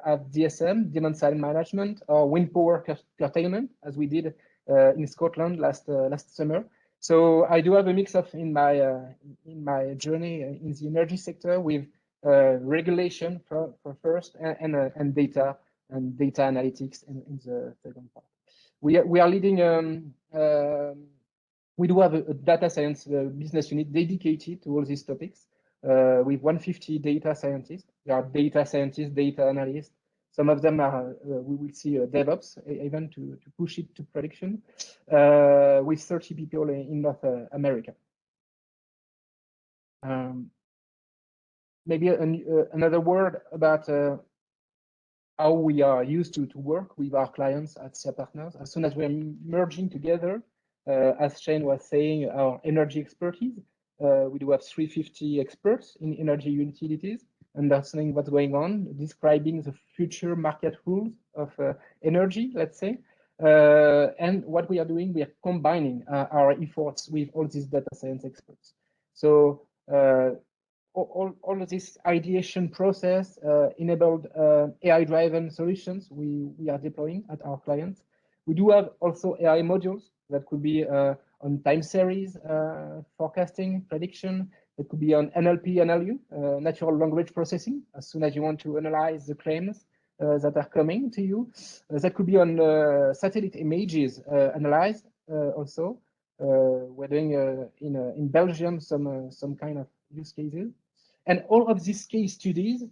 have DSM, demand side management, or wind power curtailment, as we did in Scotland last summer. So I do have a mix of in my journey in the energy sector with regulation for first, and data analytics in the second part. We are leading. We do have a data science business unit dedicated to all these topics with 150 data scientists. There are data scientists, data analysts. Some of them are, we will see DevOps, even to push it to production, with 30 people in North America. Maybe another word about how we are used to work with our clients at SIA Partners. As soon as we're merging together, as Shane was saying, our energy expertise, we do have 350 experts in energy utilities, understanding what's going on, describing the future market rules of energy, let's say. And what we are doing, we are combining our efforts with all these data science experts. So all of this ideation process enabled AI-driven solutions we are deploying at our clients. We do have also AI modules that could be on time series forecasting, prediction. It could be on NLP, NLU, natural language processing, as soon as you want to analyze the claims that are coming to you. That could be on satellite images analyzed also. We're doing in Belgium some kind of use cases. And all of these case studies,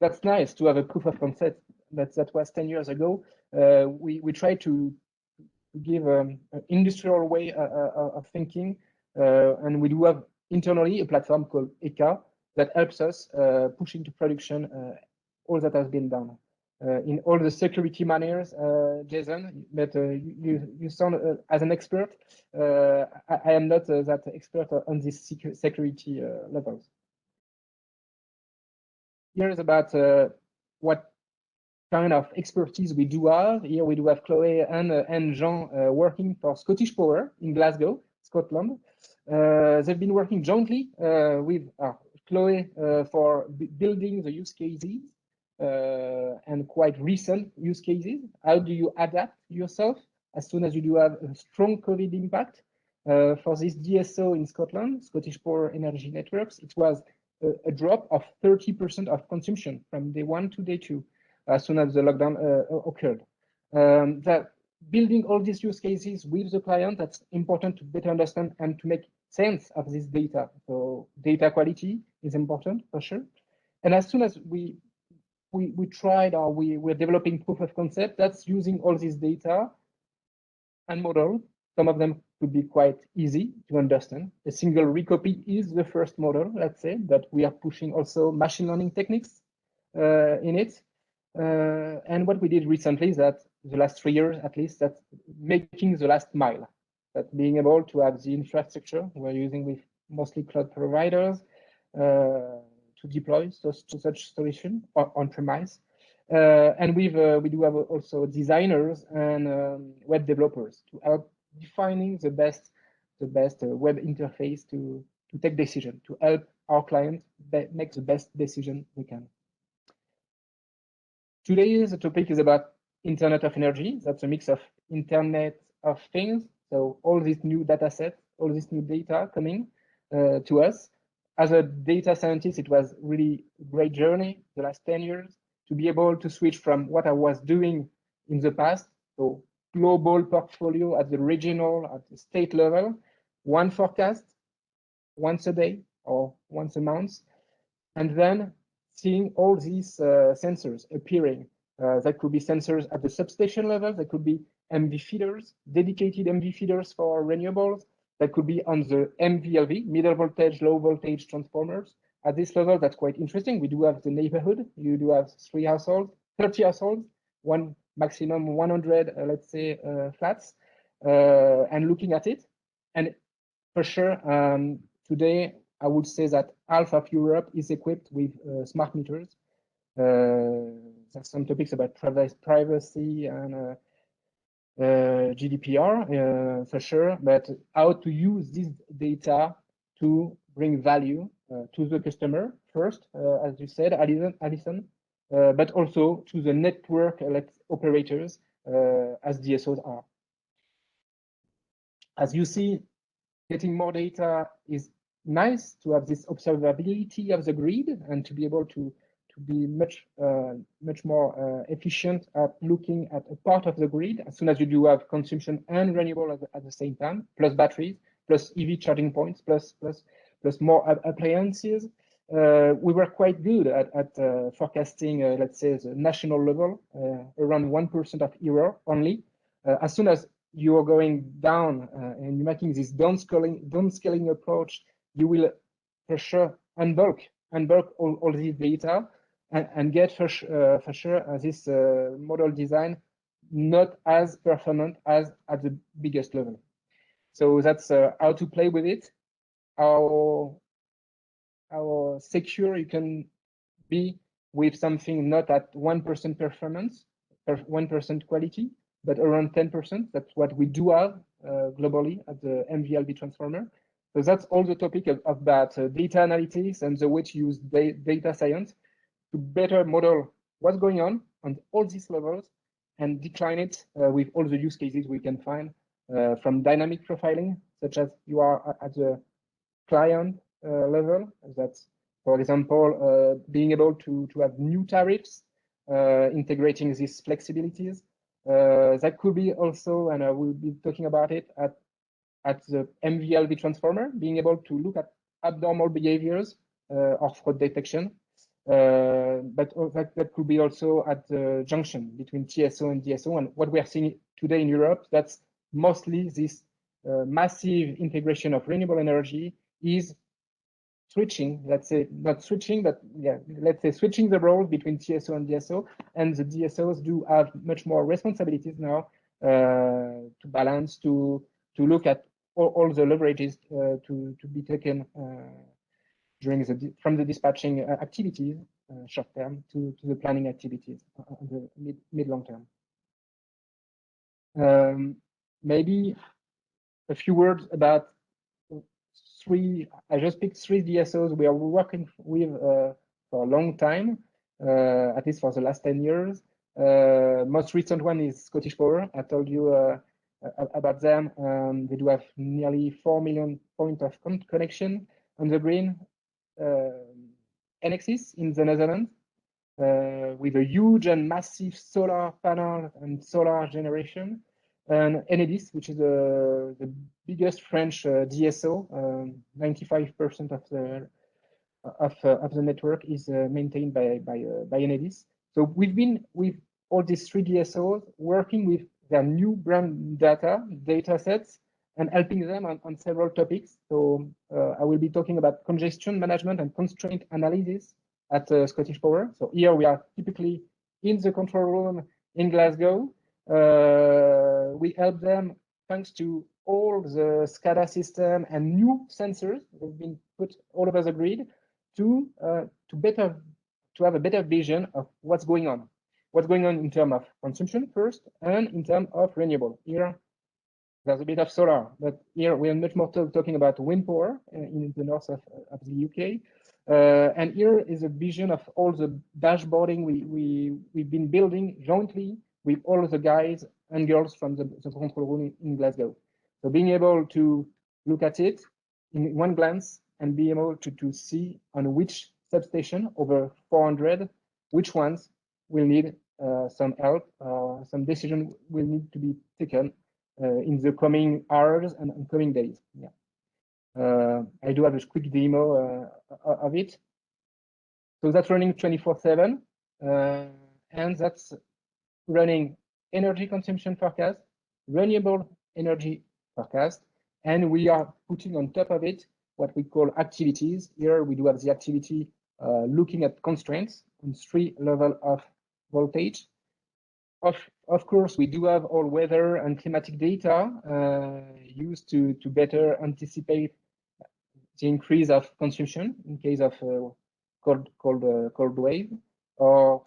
that's nice to have a proof of concept. That was 10 years ago. We try to give an industrial way of thinking, and we do have internally a platform called ECA that helps us push into production all that has been done in all the security manners. Jason, but you sound as an expert. I am not that expert on this security levels. Here's about what kind of expertise we do have. Here we do have Chloe and Jean working for Scottish Power in Glasgow, Scotland. They've been working jointly with Chloe for building the use cases and quite recent use cases. How do you adapt yourself as soon as you do have a strong COVID impact? For this DSO in Scotland, Scottish Power Energy Networks, it was a drop of 30% of consumption from day 1 to day 2. As soon as the lockdown occurred. That building all these use cases with the client, that's important to better understand and to make sense of this data. So data quality is important for sure. And as soon as we tried or we're developing proof of concept, that's using all this data and model. Some of them could be quite easy to understand. A single recopy is the first model, let's say, but we are pushing also machine learning techniques in it. And what we did recently is that the last 3 years, at least, that's making the last mile, that being able to have the infrastructure we're using with mostly cloud providers to deploy such solution on premise. And we do have also designers and web developers to help defining the best web interface to take decision, to help our clients make the best decision we can. Today's topic is about Internet of Energy. That's a mix of Internet of Things. So all these new data sets, all this new data coming to us. As a data scientist, it was really a great journey the last 10 years to be able to switch from what I was doing in the past, so global portfolio at the regional, at the state level, one forecast once a day or once a month, and then seeing all these sensors appearing. That could be sensors at the substation level, that could be MV feeders, dedicated MV feeders for renewables, that could be on the MVLV, middle voltage, low voltage transformers. At this level, that's quite interesting. We do have the neighborhood. You do have 3 households, 30 households, one maximum 100, let's say, flats, and looking at it. And for sure, today, I would say that half of Europe is equipped with smart meters. There's some topics about privacy and GDPR, for sure, but how to use this data to bring value to the customer first, as you said, Alison, but also to the network operators, as DSOs are. As you see, getting more data is nice to have this observability of the grid and to be able to be much more efficient at looking at a part of the grid as soon as you do have consumption and renewable at the same time, plus batteries, plus EV charging points, plus more appliances. We were quite good at forecasting, let's say, the national level, around 1% of error only. As soon as you are going down and you're making this downscaling approach, you will for sure unbulk all this data and get for sure this model design not as performant as at the biggest level. So that's how to play with it, how secure you can be with something not at 1% performance, 1% quality, but around 10%. That's what we do have globally at the MVLV transformer. So that's all the topic about data analytics and the way to use data science to better model what's going on all these levels and decline it with all the use cases we can find from dynamic profiling, such as you are at the client level. That's, for example, being able to have new tariffs, integrating these flexibilities. That could be also, and I will be talking about it at the MVLV transformer, being able to look at abnormal behaviors or fraud detection. But that could be also at the junction between TSO and DSO. And what we are seeing today in Europe, that's mostly this massive integration of renewable energy is switching, let's say, not switching, but yeah, let's say switching the roles between TSO and DSO. And the DSOs do have much more responsibilities now to balance, to look at all the leverages to be taken during from the dispatching activities, short term, to the planning activities, the mid-long term. Maybe a few words about I just picked 3 DSOs we are working with for a long time, at least for the last 10 years. Most recent one is Scottish Power. I told you about them. They do have nearly 4 million points of connection on the grid. Enexis in the Netherlands, with a huge and massive solar panel and solar generation. And Enedis, which is the biggest French DSO, 95% of the network is maintained by Enedis. So we've been with all these 3 DSOs working with their new brand data sets and helping them on several topics. So I will be talking about congestion management and constraint analysis at Scottish Power. So here we are typically in the control room in Glasgow. We help them thanks to all the SCADA system and new sensors that have been put all over the grid to have a better vision of what's going on in terms of consumption first and in terms of renewable. Here, There's a bit of solar, but here we are much more talking about wind power in the north of the UK. And here is a vision of all the dashboarding we've been building jointly with all of the guys and girls from the control room in Glasgow. So being able to look at it in one glance and be able to see on which substation, over 400, which ones will need some help, some decision will need to be taken in the coming hours and coming days. Yeah, I do have a quick demo of it. So that's running 24/7, and that's running energy consumption forecast, renewable energy forecast, and we are putting on top of it what we call activities. Here we do have the activity looking at constraints on 3 levels of voltage. Of course, we do have all weather and climatic data used to better anticipate the increase of consumption in case of cold wave, or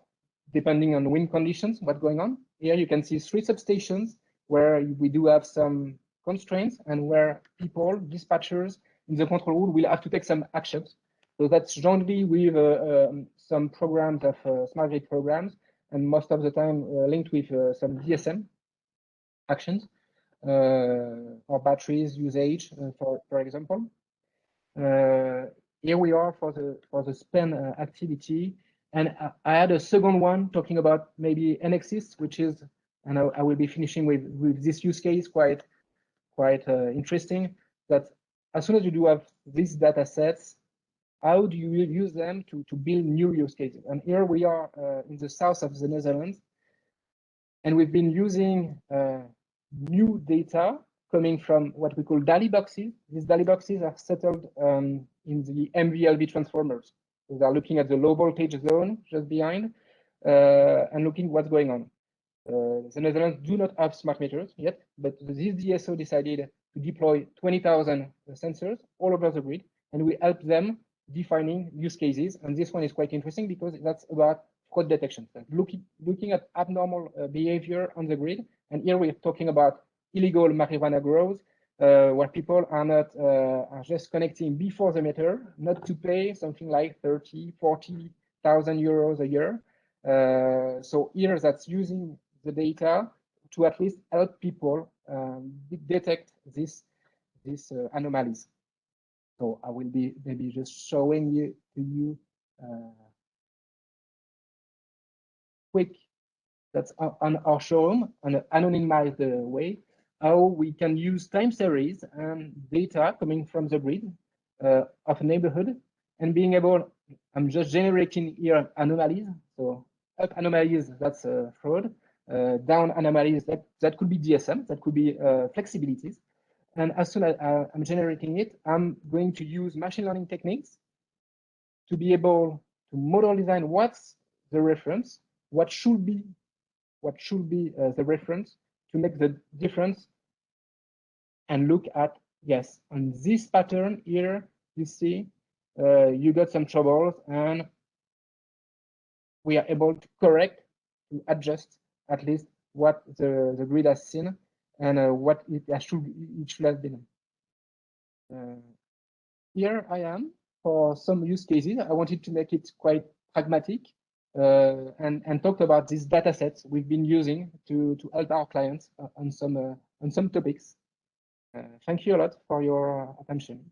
depending on wind conditions, what's going on. Here you can see 3 substations where we do have some constraints and where people, dispatchers in the control room will have to take some actions. So that's jointly with some programs of smart grid programs, and most of the time linked with some DSM actions or batteries usage, for example. Here we are for the span activity, and I had a second one talking about maybe NXIS, which is, and I will be finishing with this use case, quite interesting. That as soon as you do have these data sets, how do you use them to build new use cases? And here we are in the south of the Netherlands, and we've been using new data coming from what we call DALI boxes. These DALI boxes are settled in the MVLV transformers. So they're looking at the low voltage zone just behind and looking what's going on. The Netherlands do not have smart meters yet, but this DSO decided to deploy 20,000 sensors all over the grid, and we help them defining use cases. And this one is quite interesting because that's about fraud detection, looking at abnormal behavior on the grid. And here we're talking about illegal marijuana grows, where people are not are just connecting before the meter, not to pay something like 30, 40,000 euros a year. So here that's using the data to at least help people detect these anomalies. So I will be maybe just showing you quick, that's on our showroom on an anonymized way, how we can use time series and data coming from the grid of a neighborhood and being able, I'm just generating here anomalies. So up anomalies, that's fraud. Down anomalies, that could be DSM, that could be flexibilities. And as soon as I'm generating it, I'm going to use machine learning techniques to be able to model design what's the reference, what should be the reference to make the difference, and look at, yes, on this pattern here, you see, you got some troubles, and we are able to correct, to adjust at least what the grid has seen and what it should have been. Here I am for some use cases. I wanted to make it quite pragmatic and talk about these data sets we've been using to help our clients on some topics. Thank you a lot for your attention.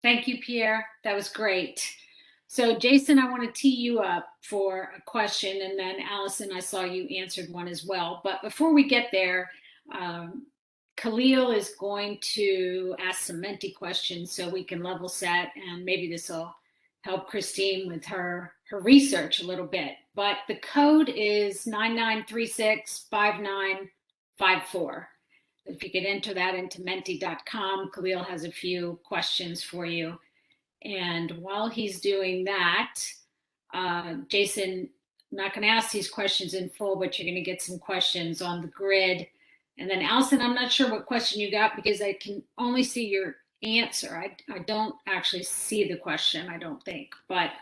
Thank you, Pierre. That was great. So Jason, I want to tee you up for a question, and then Allison, I saw you answered one as well. But before we get there, Khalil is going to ask some Menti questions so we can level set, and maybe this will help Christine with her research a little bit. But the code is 99365954. If you could enter that into menti.com, Khalil has a few questions for you. And while he's doing that, Jason, I'm not going to ask these questions in full, but you're going to get some questions on the grid. And then Allison, I'm not sure what question you got because I can only see your answer. I don't actually see the question, I don't think. But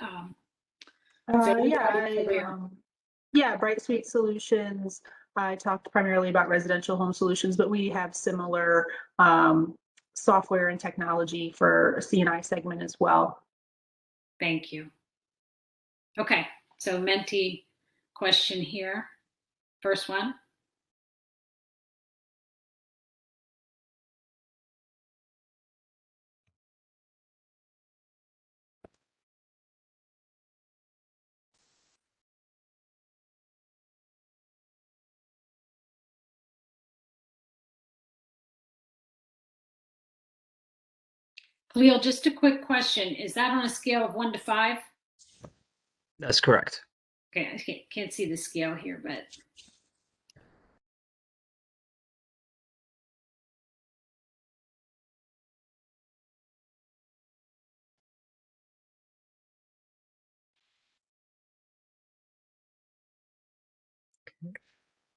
yeah, Bright Suite Solutions I talked primarily about residential home solutions, but we have similar software and technology for a C&I segment as well. Thank you. Okay, so Menti question here. First one. Khalil, just a quick question. Is that on a scale of 1 to 5? That's correct. Okay, I can't see the scale here, but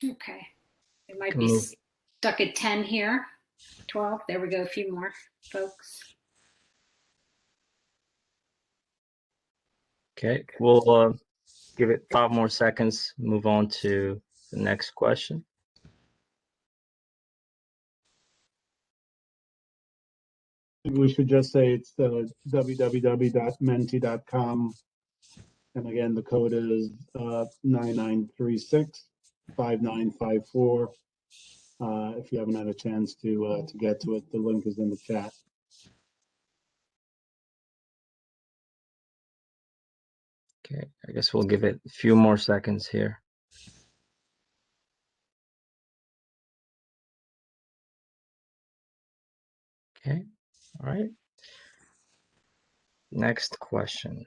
okay. It might be stuck at 10 here. 12. There we go. A few more folks. Okay, we'll give it 5 more seconds, move on to the next question. We should just say it's www.menti.com. And again, the code is 9936-5954. If you haven't had a chance to get to it, the link is in the chat. Okay, I guess we'll give it a few more seconds here. Okay, all right. Next question.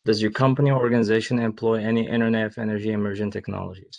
Does your company or organization employ any Internet of Energy emerging technologies?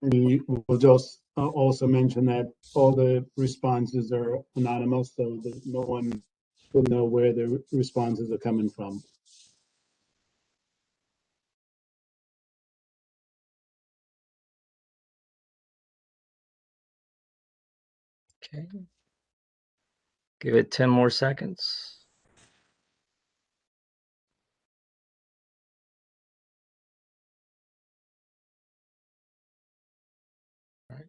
And we'll just also mention that all the responses are anonymous, so that no one will know where the responses are coming from. Okay. Give it 10 more seconds. All right.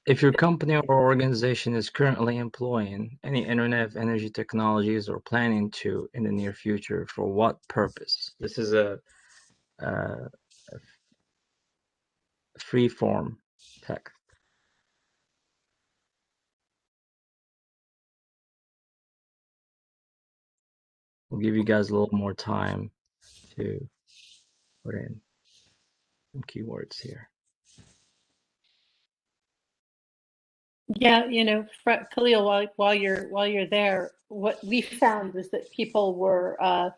If your company or organization is currently employing any Internet of Energy technologies or planning to in the near future, for what purpose? This is a free form text. We'll give you guys a little more time to put in some keywords here. Yeah, Khalil, while you're there, what we found was that people were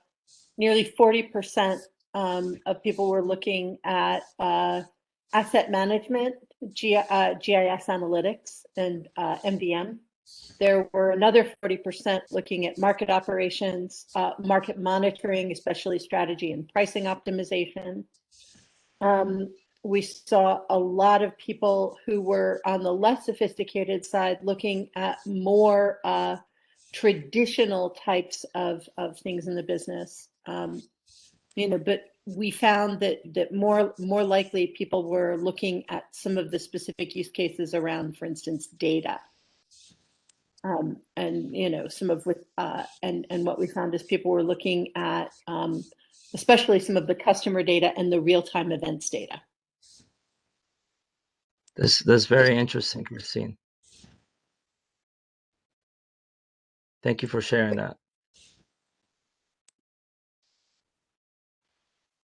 nearly 40% of people were looking at asset management, GIS analytics, and MDM. There were another 40% looking at market operations, market monitoring, especially strategy and pricing optimization. We saw a lot of people who were on the less sophisticated side looking at more traditional types of things in the business. But we found that more likely people were looking at some of the specific use cases around, for instance, data. And some of what and what we found is people were looking at especially some of the customer data and the real-time events data. That's very interesting, Christine. Thank you for sharing that.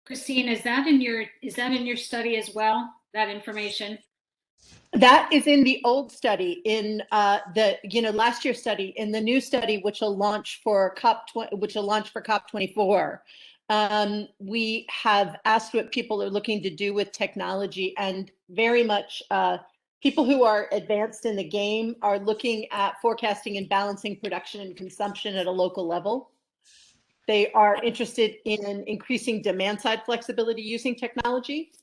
Christine, is that in your study as well? That information? That is in the old study, in last year's study. In the new study, which will launch for COP24, we have asked what people are looking to do with technology, and very much people who are advanced in the game are looking at forecasting and balancing production and consumption at a local level. They are interested in increasing demand side flexibility using technology.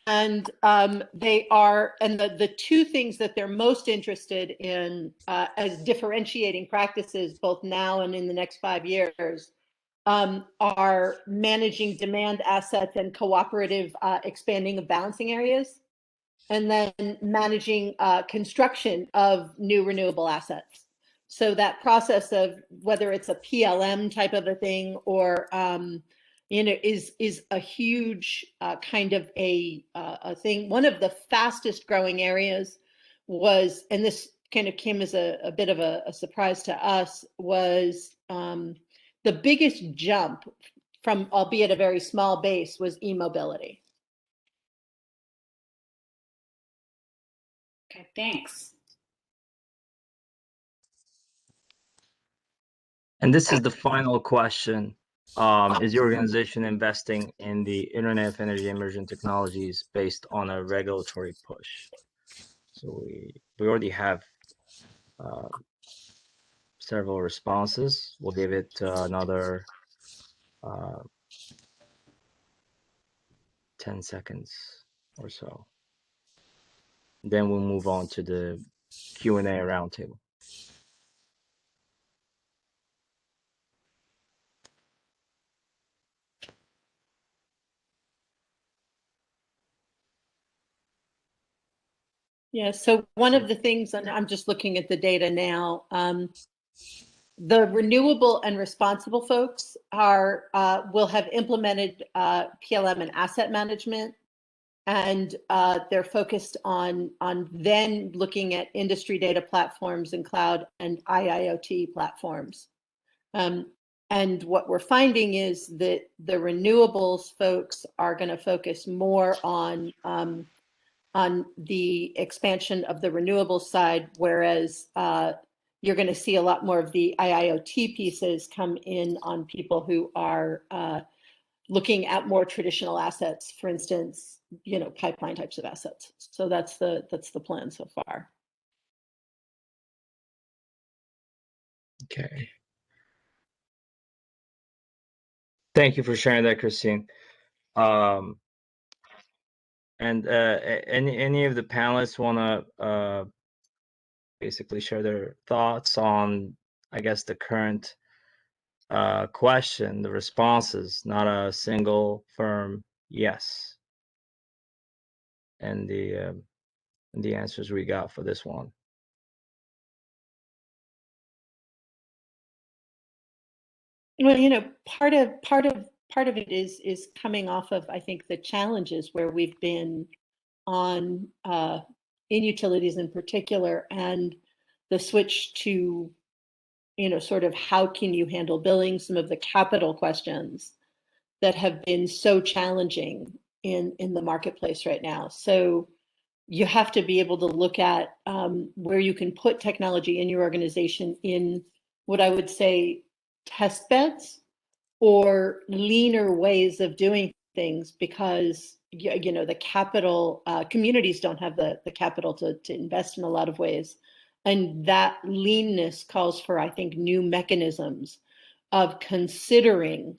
And the two things that they're most interested in as differentiating practices, both now and in the next 5 years, are managing demand assets and cooperative expanding of balancing areas, and then managing construction of new renewable assets. So that process of whether it's a PLM type of a thing or is a huge kind of a thing. One of the fastest growing areas was, and this kind of came as a bit of a surprise to us, was the biggest jump from, albeit a very small base, was e-mobility. Okay, thanks. And this is the final question. Is your organization investing in the Internet of Energy Emerging Technologies based on a regulatory push? So we already have several responses. We'll give it another 10 seconds or so. Then we'll move on to the Q&A roundtable. Yeah, so one of the things, and I'm just looking at the data now, the renewable and responsible folks will have implemented PLM and asset management, and they're focused on then looking at industry data platforms and cloud and IIoT platforms. And what we're finding is that the renewables folks are going to focus more on the expansion of the renewables side, whereas you're going to see a lot more of the IIoT pieces come in on people who are looking at more traditional assets, for instance, pipeline types of assets. So that's the plan so far. Okay. Thank you for sharing that, Christine. And any of the panelists want to basically share their thoughts on, I guess, the current question, the responses, not a single firm yes, and the answers we got for this one. Well, part of it is coming off of, I think, the challenges where we've been on in utilities in particular, and the switch to sort of how can you handle billing, some of the capital questions that have been so challenging in the marketplace right now. So you have to be able to look at where you can put technology in your organization in what I would say test beds or leaner ways of doing things, because the capital communities don't have the capital to invest in a lot of ways, and that leanness calls for, I think, new mechanisms of considering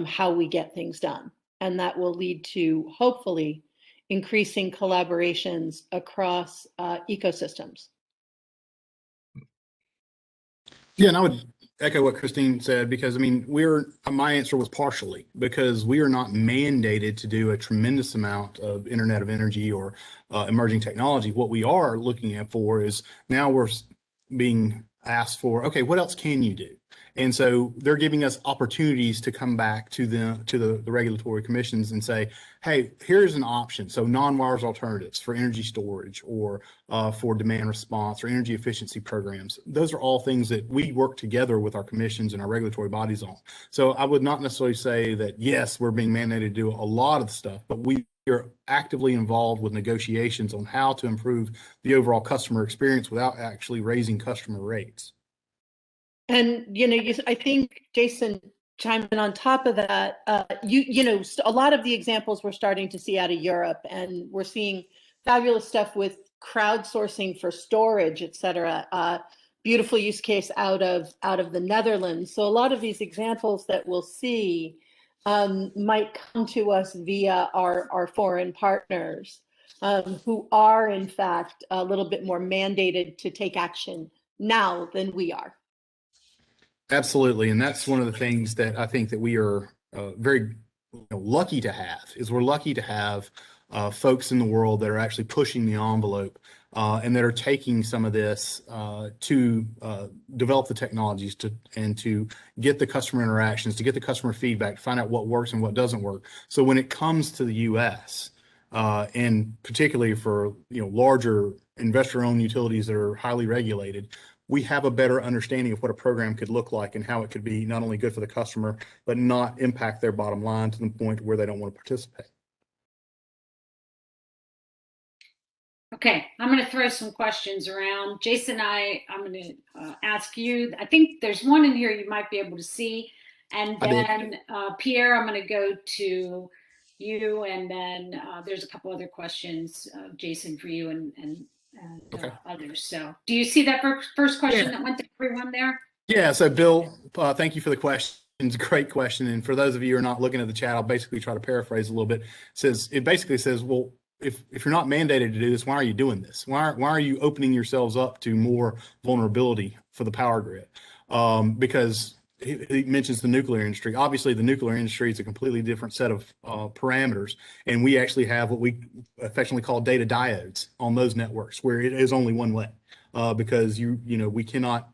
how we get things done, and that will lead to hopefully increasing collaborations across ecosystems. Yeah, and I would echo what Christine said, because my answer was partially because we are not mandated to do a tremendous amount of Internet of Energy or emerging technology. What we are looking at for is, now we're being asked for, okay, what else can you do? And so they're giving us opportunities to come back to the regulatory commissions and say, hey, here's an option. So non-wires alternatives for energy storage or for demand response or energy efficiency programs. Those are all things that we work together with our commissions and our regulatory bodies on. So I would not necessarily say that, yes, we're being mandated to do a lot of the stuff, but we are actively involved with negotiations on how to improve the overall customer experience without actually raising customer rates. And, I think, Jason, chime in on top of that, a lot of the examples we're starting to see out of Europe, and we're seeing fabulous stuff with crowdsourcing for storage, et cetera. Beautiful use case out of the Netherlands. So a lot of these examples that we'll see might come to us via our foreign partners who are, in fact, a little bit more mandated to take action now than we are. Absolutely. And that's one of the things that I think that we are very lucky to have, is we're lucky to have folks in the world that are actually pushing the envelope and that are taking some of this to develop the technologies and to get the customer interactions, to get the customer feedback, to find out what works and what doesn't work. So when it comes to the US, and particularly for larger investor-owned utilities that are highly regulated, we have a better understanding of what a program could look like and how it could be not only good for the customer, but not impact their bottom line to the point where they don't want to participate. Okay, I'm going to throw some questions around. Jason, I'm going to ask you. I think there's one in here you might be able to see. And then Pierre, I'm going to go to you. And then there's a couple other questions, Jason, for you and Okay. others. So do you see that first question that went to everyone there? Yeah, so Bill, thank you for the question. It's a great question. And for those of you who are not looking at the chat, I'll basically try to paraphrase a little bit. It basically says, well, if you're not mandated to do this, why are you doing this? Why are you opening yourselves up to more vulnerability for the power grid? Because he mentions the nuclear industry. Obviously, the nuclear industry is a completely different set of parameters, and we actually have what we affectionately call data diodes on those networks, where it is only one way, because we cannot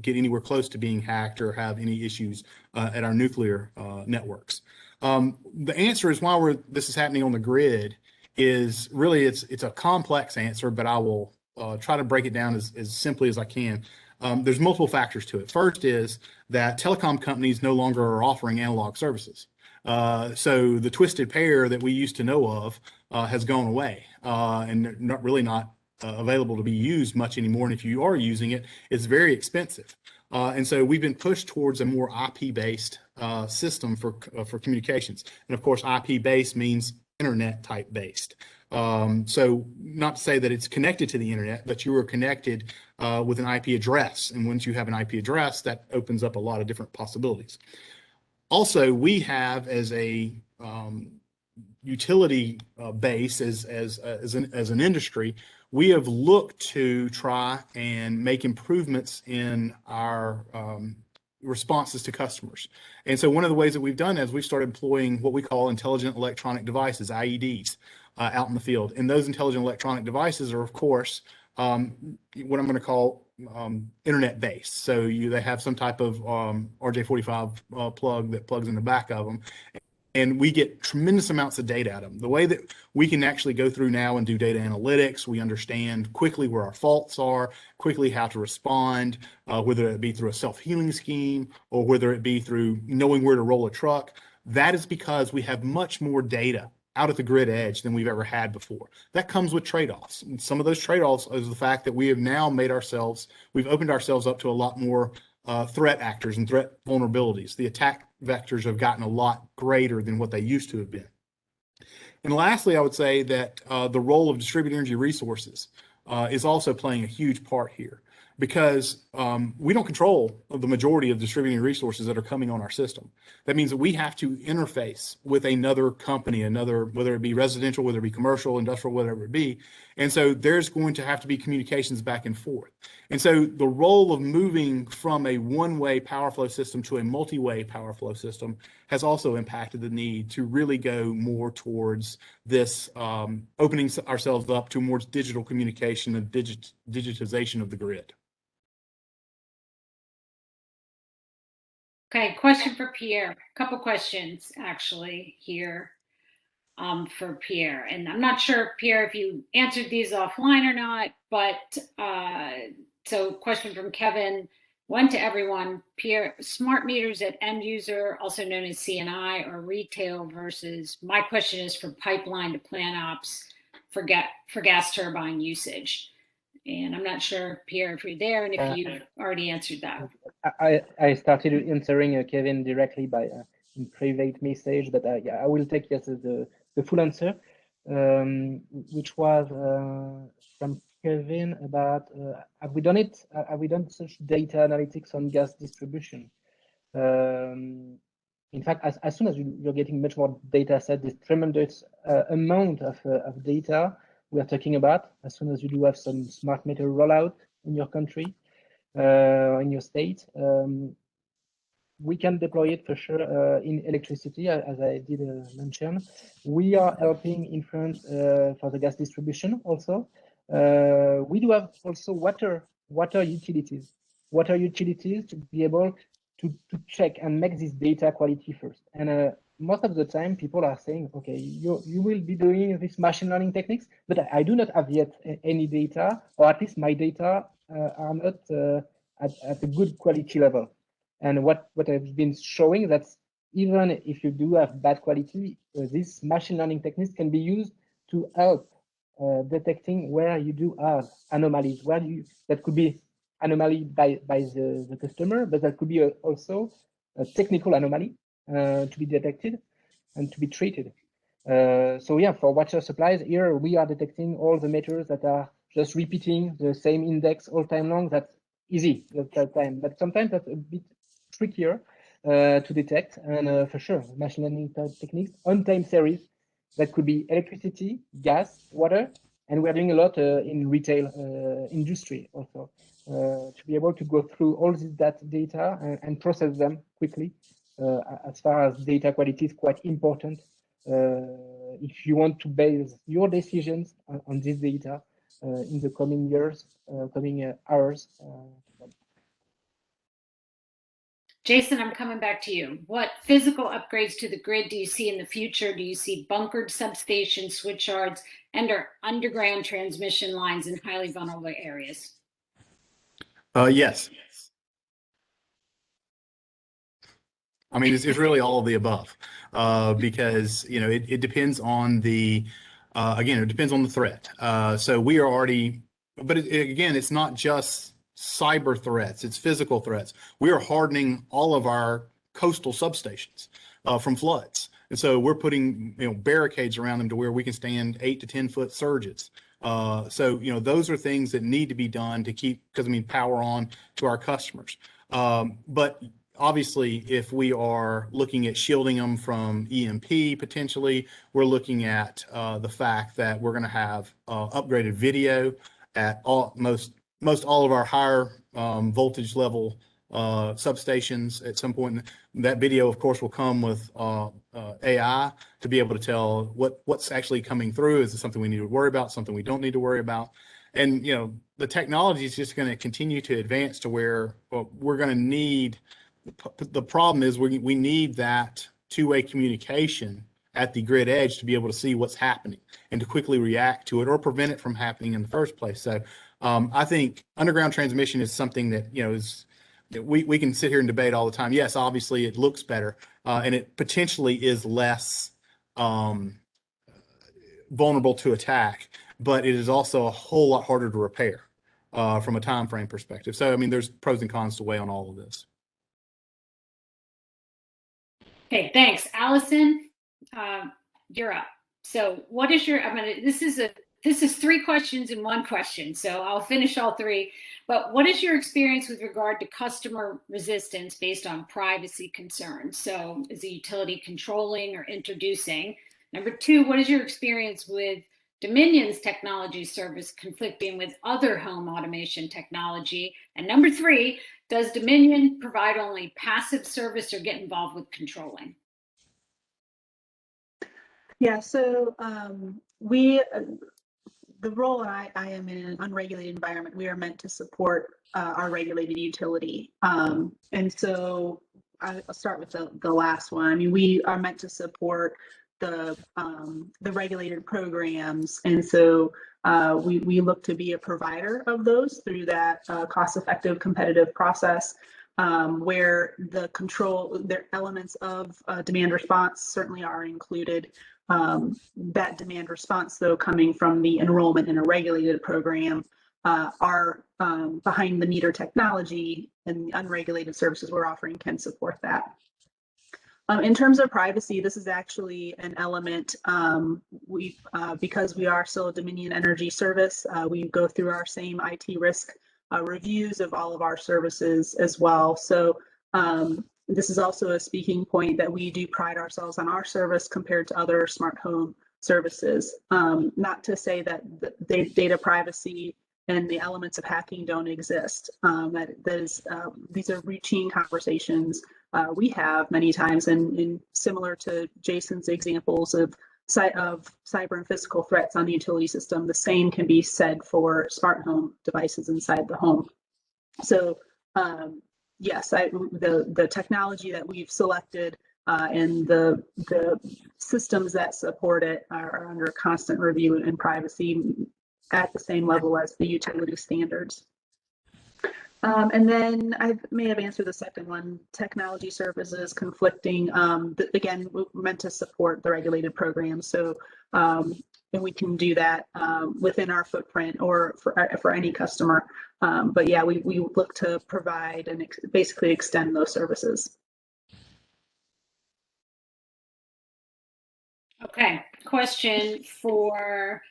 get anywhere close to being hacked or have any issues at our nuclear networks. The answer is why this is happening on the grid is really it's a complex answer, but I will try to break it down as simply as I can. There's multiple factors to it. First is that telecom companies no longer are offering analog services. So the twisted pair that we used to know of has gone away, and they're not available to be used much anymore. And if you are using it, it's very expensive. And so we've been pushed towards a more IP-based system for communications. And of course, IP-based means internet type based. So not to say that it's connected to the internet, but you are connected with an IP address. And once you have an IP address, that opens up a lot of different possibilities. Also, we have as a utility base, as an industry, we have looked to try and make improvements in our responses to customers. And so one of the ways that we've done is we've started employing what we call intelligent electronic devices, IEDs, out in the field. And those intelligent electronic devices are, of course, what I'm going to call internet-based. So they have some type of RJ45 plug that plugs in the back of them. And we get tremendous amounts of data out of them. The way that we can actually go through now and do data analytics, we understand quickly where our faults are, quickly how to respond, whether it be through a self-healing scheme or whether it be through knowing where to roll a truck. That is because we have much more data out at the grid edge than we've ever had before. That comes with trade-offs. And some of those trade-offs is the fact that we have now we've opened ourselves up to a lot more threat actors and threat vulnerabilities. The attack vectors have gotten a lot greater than what they used to have been. And lastly, I would say that the role of distributed energy resources is also playing a huge part here, because we don't control the majority of distributed resources that are coming on our system. That means that we have to interface with another company, whether it be residential, whether it be commercial, industrial, whatever it be. And so there's going to have to be communications back and forth. And so the role of moving from a one-way power flow system to a multi-way power flow system has also impacted the need to really go more towards this, opening ourselves up to more digital communication and digitization of the grid. Okay, question for Pierre. A couple questions actually here for Pierre. And I'm not sure, Pierre, if you answered these offline or not, but so question from Kevin, one to everyone. Pierre, smart meters at end user, also known as CNI or retail versus, my question is for pipeline to plant ops for gas turbine usage. And I'm not sure, Pierre, if you're there and if you've already answered that. I started answering Kevin directly by in private message, but yeah, I will take the full answer, which was from Kevin about have we done it? Have we done such data analytics on gas distribution? In fact, as soon as you're getting much more data set, this tremendous amount of data we are talking about, as soon as you do have some smart meter rollout in your country, in your state, we can deploy it for sure in electricity, as I did mention. We are helping in France for the gas distribution also. We do have also water utilities to be able to check and make this data quality first. And most of the time, people are saying, okay, you will be doing this machine learning techniques, but I do not have yet any data, or at least my data are not at a good quality level. And what I've been showing that even if you do have bad quality, these machine learning techniques can be used to help detecting where you do have anomalies, that could be anomaly by the customer, but that could be also a technical anomaly to be detected and to be treated. So yeah, for water supplies here, we are detecting all the meters that are just repeating the same index all time long. That's easy that time, but sometimes that's a bit trickier to detect. And for sure, machine learning techniques on time series, that could be electricity, gas, water, and we're doing a lot in retail industry also to be able to go through all this data and process them quickly. As far as data quality is quite important if you want to base your decisions on this data in the coming years, coming hours. Jason, I'm coming back to you. What physical upgrades to the grid do you see in the future? Do you see bunkered substations, switch yards, and or underground transmission lines in highly vulnerable areas? Yes. I mean, it's really all of the above because, you know, it depends on the, again, it depends on the threat. So we are already, but again, it's not just cyber threats, it's physical threats. We are hardening all of our coastal substations from floods. And so we're putting, you know, barricades around them to where we can stand 8 to 10 foot surges. So, you know, those are things that need to be done to keep, because I mean, power on to our customers. But obviously, if we are looking at shielding them from EMP potentially, we're looking at the fact that we're going to have upgraded video at most all of our higher voltage level substations at some point. That video, of course, will come with AI to be able to tell what's actually coming through. Is it something we need to worry about, something we don't need to worry about? And, you know, the technology is just going to continue to advance to where we're going to need, the problem is we need that two-way communication at the grid edge to be able to see what's happening and to quickly react to it or prevent it from happening in the first place. So I think underground transmission is something that, you know, we can sit here and debate all the time. Yes, obviously it looks better and it potentially is less vulnerable to attack, but it is also a whole lot harder to repair from a time frame perspective. So, I mean, there's pros and cons to weigh on all of this. Okay, thanks. Allison, you're up. So what is your, this is 3 questions in 1 question, so I'll finish all 3. But what is your experience with regard to customer resistance based on privacy concerns? So is the utility controlling or introducing? Number 2, what is your experience with Dominion's technology service conflicting with other home automation technology? And number 3, does Dominion provide only passive service or get involved with controlling? Yeah, so the role I am in an unregulated environment, we are meant to support our regulated utility. And so I'll start with the last one. I mean, we are meant to support the regulated programs, and so we look to be a provider of those through that cost-effective, competitive process, where the elements of demand response certainly are included. That demand response, though, coming from the enrollment in a regulated program, our behind the meter technology and the unregulated services we're offering can support that. In terms of privacy, this is actually an element because we are still a Dominion Energy service, we go through our same IT risk reviews of all of our services as well. So this is also a speaking point that we do pride ourselves on our service compared to other smart home services. Not to say that the data privacy and the elements of hacking don't exist. These are routine conversations we have many times, and similar to Jason's examples of cyber and physical threats on the utility system, the same can be said for smart home devices inside the home. So yes, the technology that we've selected and the systems that support it are under constant review and privacy at the same level as the utility standards. And then I may have answered the second one, technology services conflicting. Again, we're meant to support the regulated program. So and we can do that within our footprint or for any customer. But yeah, we look to provide and basically extend those services. Okay, question for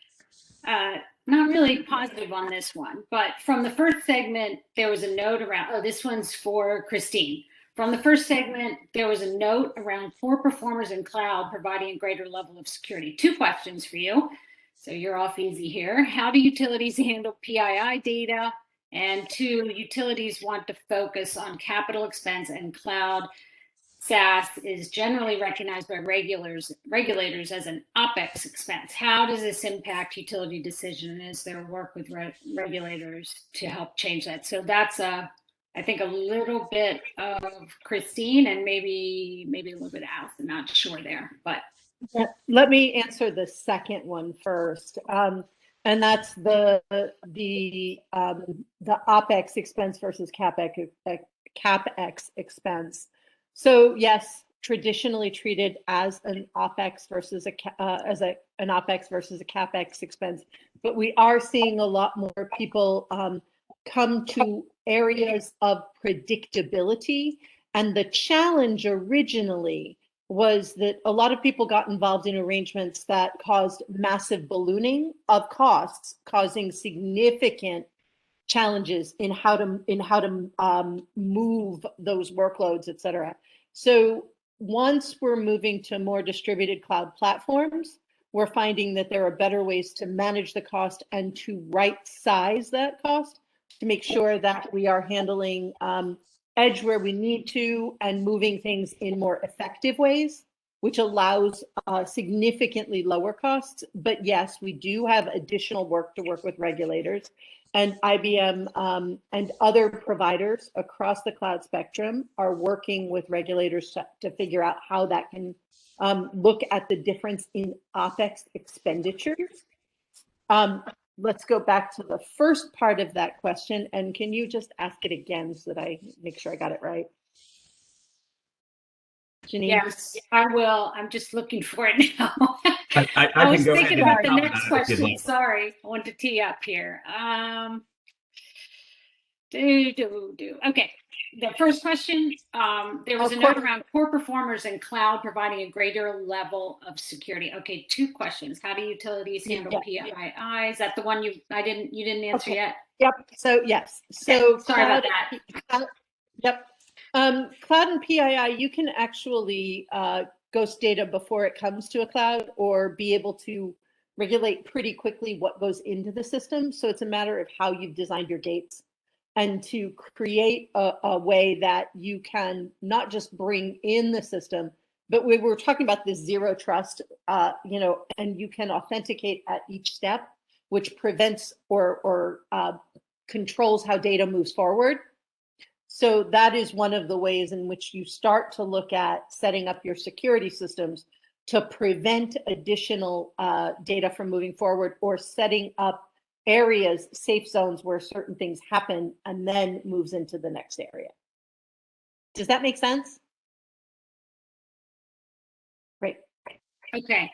not really positive on this one, but from the first segment, there was a note around, oh, this one's for Christine. From the first segment, there was a note around poor performers in cloud providing a greater level of security. 2 questions for you. So you're off easy here. How do utilities handle PII data? And 2, utilities want to focus on capital expense, and cloud SaaS is generally recognized by regulators as an OpEx expense. How does this impact utility decision? Is there work with regulators to help change that? So that's I think a little bit of Christine and maybe a little bit of Alice. I'm not sure there, but let me answer the second one first. And that's the OpEx expense versus CapEx expense. So yes, traditionally treated as an OpEx versus an OpEx versus a CapEx expense, but we are seeing a lot more people come to areas of predictability. And the challenge originally was that a lot of people got involved in arrangements that caused massive ballooning of costs, causing significant challenges in how to move those workloads, et cetera. So once we're moving to more distributed cloud platforms, we're finding that there are better ways to manage the cost and to right size that cost to make sure that we are handling edge where we need to and moving things in more effective ways, which allows significantly lower costs. But yes, we do have additional work to work with regulators, and IBM and other providers across the cloud spectrum are working with regulators to figure out how that can look at the difference in OpEx expenditures. Let's go back to the first part of that question. And can you just ask it again so that I make sure I got it right? Janine? yes, I will. I'm just looking for it now. I was can go thinking ahead about the and next question. Sorry, I want to tee up here. Okay, the first question, there was a note around poor performers in cloud providing a greater level of security. Okay, 2 questions. How do utilities handle PII? Is that the one you didn't answer yet? Yep. So yes. So sorry about that. Yep. Cloud and PII, you can actually ghost data before it comes to a cloud or be able to regulate pretty quickly what goes into the system. So it's a matter of how you've designed your gates and to create a way that you can not just bring in the system, but we were talking about this zero trust, and you can authenticate at each step, which prevents or controls how data moves forward. So that is one of the ways in which you start to look at setting up your security systems to prevent additional data from moving forward, or setting up areas, safe zones where certain things happen and then moves into the next area. Does that make sense? Great. Okay.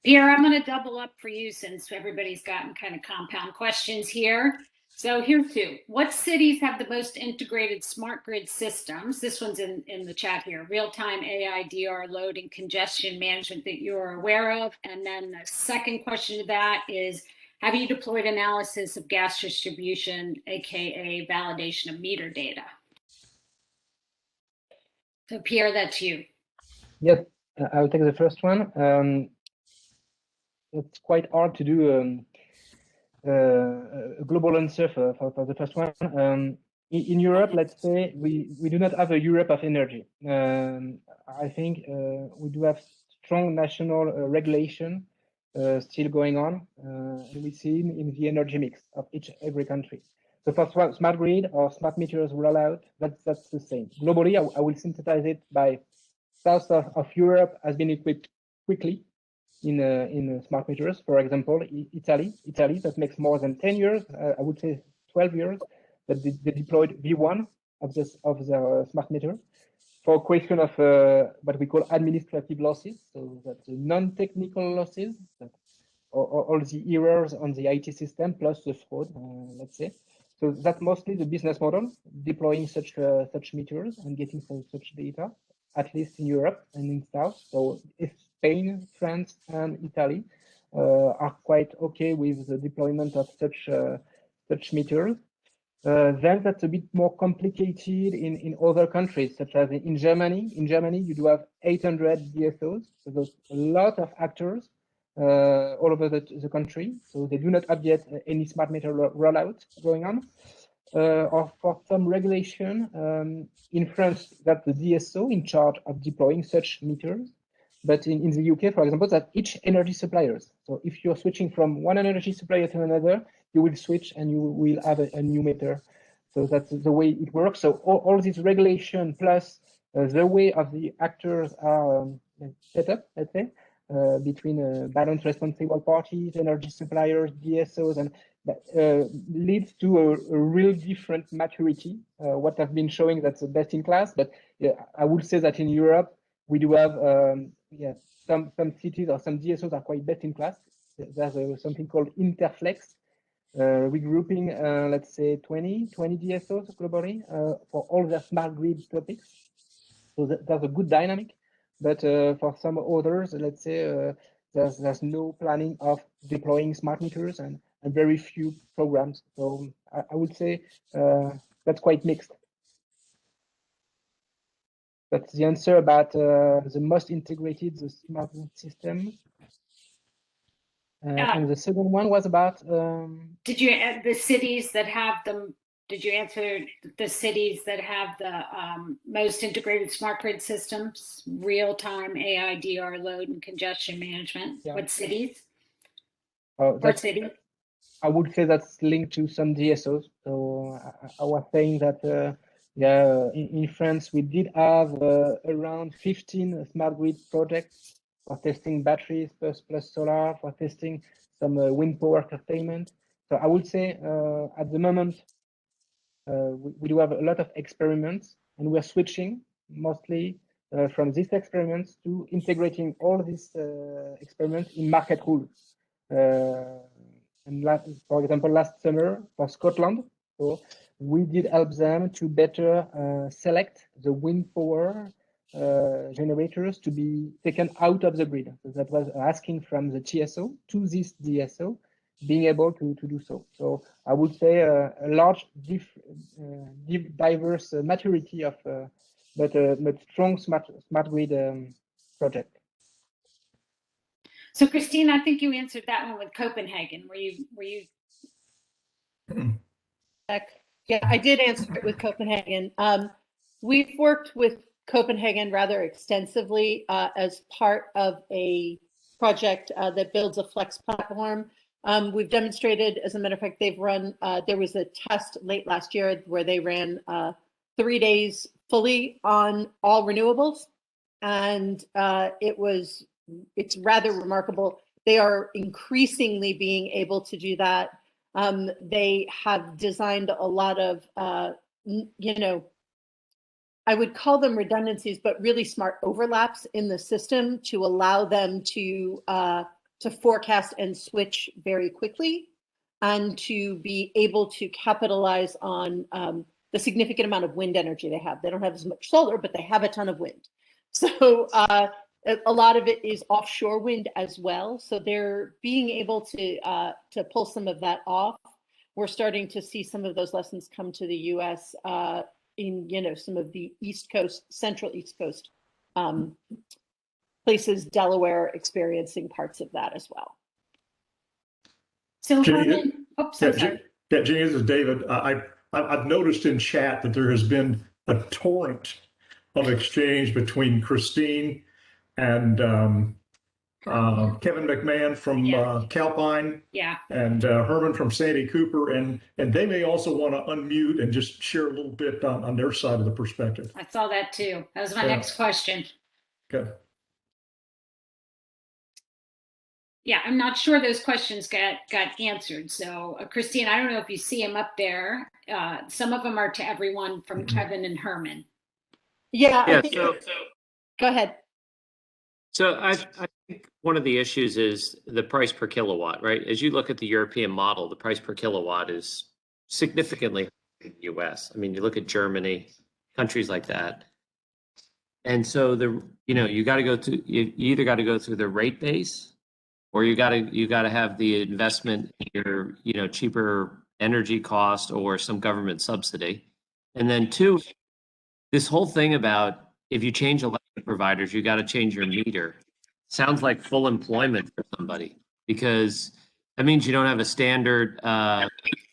Pierre, I'm going to double up for you since everybody's gotten kind of compound questions here. So here's two. What cities have the most integrated smart grid systems? This one's in the chat here. Real-time AIDR load and congestion management that you're aware of. And then the second question to that is, have you deployed analysis of gas distribution, aka validation of meter data? So Pierre, that's you. Yes, I'll take the first one. It's quite hard to do a global answer for the first one. In Europe, let's say we do not have a Europe of energy. I think we do have strong national regulation still going on, and we see in the energy mix of every country. So for smart grid or smart meters rollout, that's the same. Globally, I will synthesize it by south of Europe has been equipped quickly in smart meters. For example, Italy that makes more than 10 years, I would say 12 years, that they deployed V1 of the smart meter for a question of what we call administrative losses. So that's non-technical losses, all the errors on the IT system plus the fraud, let's say. So that's mostly the business model, deploying such meters and getting such data, at least in Europe and in South. So if Spain, France, and Italy are quite okay with the deployment of such meters. Then that's a bit more complicated in other countries, such as in Germany. In Germany, you do have 800 DSOs, so there's a lot of actors all over the country. So they do not have yet any smart meter rollout going on. Or for some regulation, in France, that's the DSO in charge of deploying such meters. But in the UK, for example, that each energy suppliers. So if you're switching from one energy supplier to another, you will switch and you will have a new meter. So that's the way it works. So all this regulation plus the way of the actors are set up, let's say, between balance responsible parties, energy suppliers, DSOs, and leads to a real different maturity. What I've been showing, that's the best in class, but I would say that in Europe, we do have some cities or some DSOs are quite best in class. There's something called Interflex, regrouping, let's say 20 DSOs globally for all their smart grid topics. So that's a good dynamic. But for some others, let's say there's no planning of deploying smart meters and very few programs. So I would say that's quite mixed. That's the answer about the most integrated, the smart grid system. And the second one was about. Did you add the cities that have them? Did you answer the cities that have the most integrated smart grid systems, real-time AIDR load and congestion management? Yeah. What cities? What city? I would say that's linked to some DSOs. So I was saying that in France we did have around 15 smart grid projects for testing batteries plus solar, for testing some wind power curtailment. So I would say at the moment we do have a lot of experiments, and we're switching mostly from these experiments to integrating all these experiments in market rules. And for example, last summer for Scotland, so we did help them to better select the wind power generators to be taken out of the grid. So that was asking from the TSO to this DSO, being able to do so. So I would say a large, diverse maturity of, but strong smart grid project. So Christine, I think you answered that one with Copenhagen. Were you? Yeah, I did answer it with Copenhagen. We've worked with Copenhagen rather extensively as part of a project that builds a flex platform. We've demonstrated, as a matter of fact, they've run, there was a test late last year where they ran 3 days fully on all renewables. And it's rather remarkable. They are increasingly being able to do that. They have designed a lot of, I would call them redundancies, but really smart overlaps in the system to allow them to forecast and switch very quickly, and to be able to capitalize on the significant amount of wind energy they have. They don't have as much solar, but they have a ton of wind. So a lot of it is offshore wind as well. So they're being able to pull some of that off. We're starting to see some of those lessons come to the U.S. In some of the East Coast, Central East Coast places, Delaware experiencing parts of that as well. So Jenny, Herman, oops, I'm sorry. Jenny, this is David. I've noticed in chat that there has been a torrent of exchange between Christine and Kevin McMahon from Calpine, and Herman from Sandy Cooper, and they may also want to unmute and just share a little bit on their side of the perspective. I saw that too. That was my next question. Okay. Yeah, I'm not sure those questions got answered. So Christine, I don't know if you see them up there. Some of them are to everyone from Kevin and Herman. Yeah, Yeah, I think, go ahead. So I think one of the issues is the price per kilowatt, right? As you look at the European model, the price per kilowatt is significantly higher in the US. I mean, you look at Germany, countries like that. And so you got to go to, you either got to go through the rate base, or you got to have the investment in your, cheaper energy cost or some government subsidy. And then two, this whole thing about if you change electric providers, you got to change your meter. Sounds like full employment for somebody, because that means you don't have a standard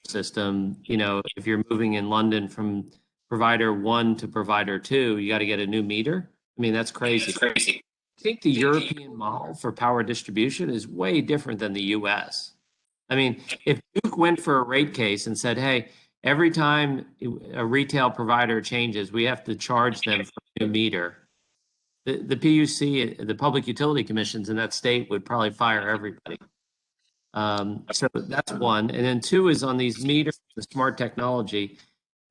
system. If you're moving in London from provider 1 to provider 2, you got to get a new meter. I mean, that's crazy. I think the European model for power distribution is way different than the US. I mean, if Duke went for a rate case and said, hey, every time a retail provider changes, we have to charge them for a new meter, the PUC, the Public Utility Commissions in that state would probably fire everybody. So that's one. And then two is on these meters, the smart technology.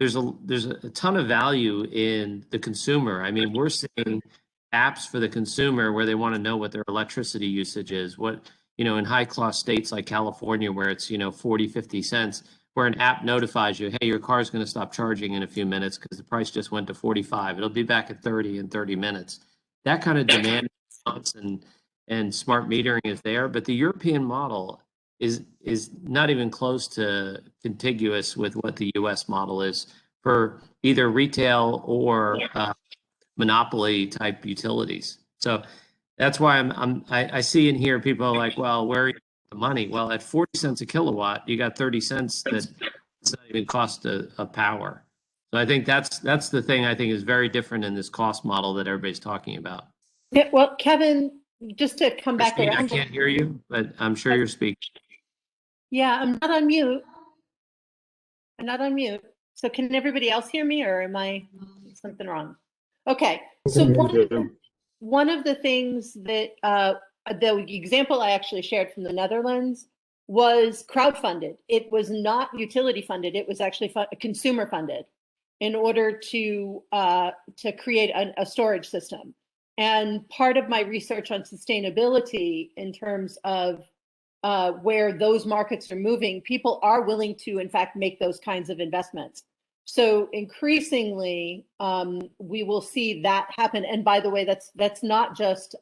There's a ton of value in the consumer. I mean, we're seeing apps for the consumer where they want to know what their electricity usage is. In high cost states like California, where it's, 40, 50 cents, where an app notifies you, hey, your car's going to stop charging in a few minutes because the price just went to 45. It'll be back at 30 in 30 minutes. That kind of demand response and smart metering is there, but the European model is not even close to contiguous with what the US model is for either retail or monopoly type utilities. So that's why I see and hear people are like, well, where are you getting the money? Well, at 40 cents a kilowatt, you got 30 cents that it's not even cost of power. So I think that's the thing I think is very different in this cost model that everybody's talking about. Yeah, well, Kevin, just to come back Christine, around. I can't hear you, but I'm sure you're speaking. Yeah, I'm not on mute. So can everybody else hear me, or am I something wrong? Okay, so one of the things that the example I actually shared from the Netherlands was crowdfunded. It was not utility funded. It was actually consumer funded in order to create a storage system. And part of my research on sustainability in terms of where those markets are moving, people are willing to, in fact, make those kinds of investments. So increasingly, we will see that happen. And by the way, that's not just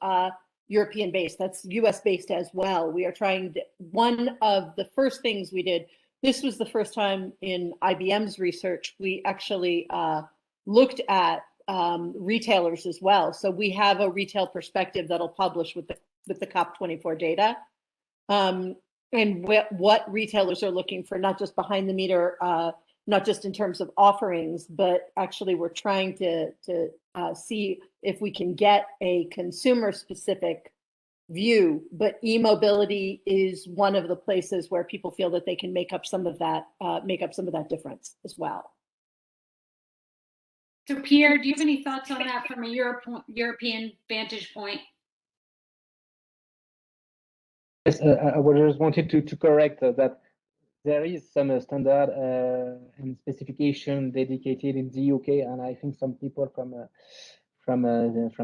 European based, that's US based as well. We are trying to, one of the first things we did, this was the first time in IBM's research, we actually looked at retailers as well. So we have a retail perspective that'll publish with the COP24 data. And what retailers are looking for, not just behind the meter, not just in terms of offerings, but actually we're trying to see if we can get a consumer specific view. But e-mobility is one of the places where people feel that they can make up some of that difference as well. So Pierre, do you have any thoughts on that from a European vantage point? Yes, I just wanted to correct that there is some standard and specification dedicated in the UK, and I think some people from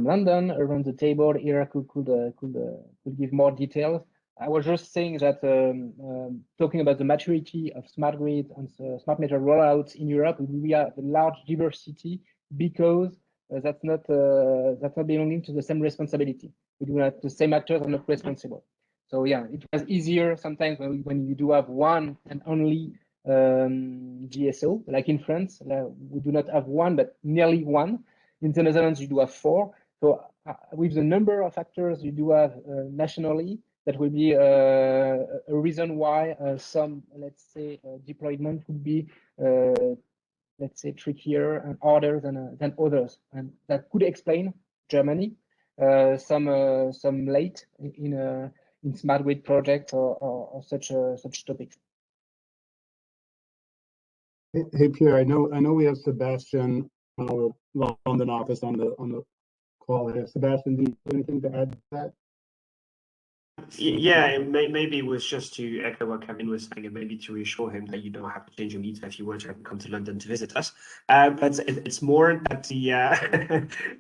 London around the table here could give more details. I was just saying that talking about the maturity of smart grid and smart meter rollouts in Europe, we have a large diversity because that's not belonging to the same responsibility. We do not, the same actors are not responsible. So yeah, it was easier sometimes when you do have one and only GSO, like in France, we do not have one, but nearly one. In the Netherlands, you do have 4. So with the number of actors you do have nationally, that will be a reason why some, let's say, deployment would be, let's say, trickier and harder than others, and that could explain Germany some late in smart grid projects or such topics. Hey Pierre, I know we have Sebastian, our London office on the call here. Sebastian, do you have anything to add to that? Yeah, maybe it was just to echo what Kevin was saying, and maybe to reassure him that you don't have to change your meter if you were to come to London to visit us. But it's more that the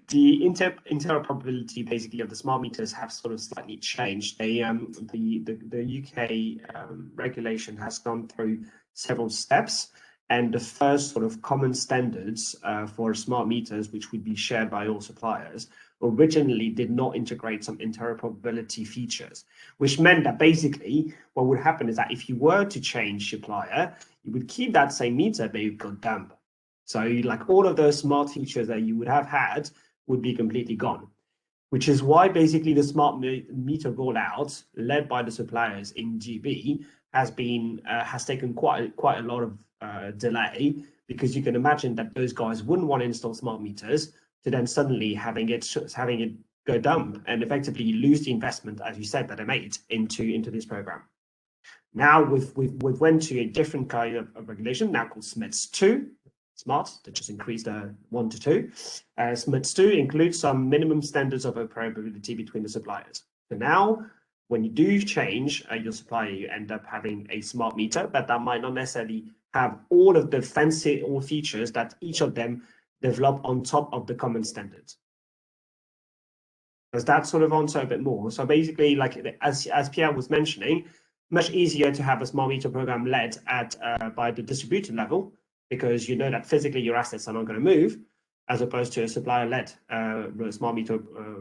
interoperability basically of the smart meters have sort of slightly changed. They the UK regulation has gone through several steps. And the first sort of common standards for smart meters, which would be shared by all suppliers, originally did not integrate some interoperability features, which meant that basically what would happen is that if you were to change supplier, you would keep that same meter, but you'd go dumb. So like all of those smart features that you would have had would be completely gone, which is why basically the smart meter rollout led by the suppliers in GB has taken quite a lot of delay, because you can imagine that those guys wouldn't want to install smart meters to then suddenly having it go dumb, and effectively lose the investment, as you said, that they made into this program. Now we've went to a different kind of regulation now called SMETS 2. Smart, that just increased 1 to 2. SMETS 2 includes some minimum standards of interoperability between the suppliers. So now, when you do change your supplier, you end up having a smart meter, but that might not necessarily have all of the fancy features that each of them develop on top of the common standards. Does that sort of answer a bit more? So basically, like as Pierre was mentioning, much easier to have a smart meter program led by the distributed level, because you know that physically your assets are not going to move, as opposed to a supplier-led smart meter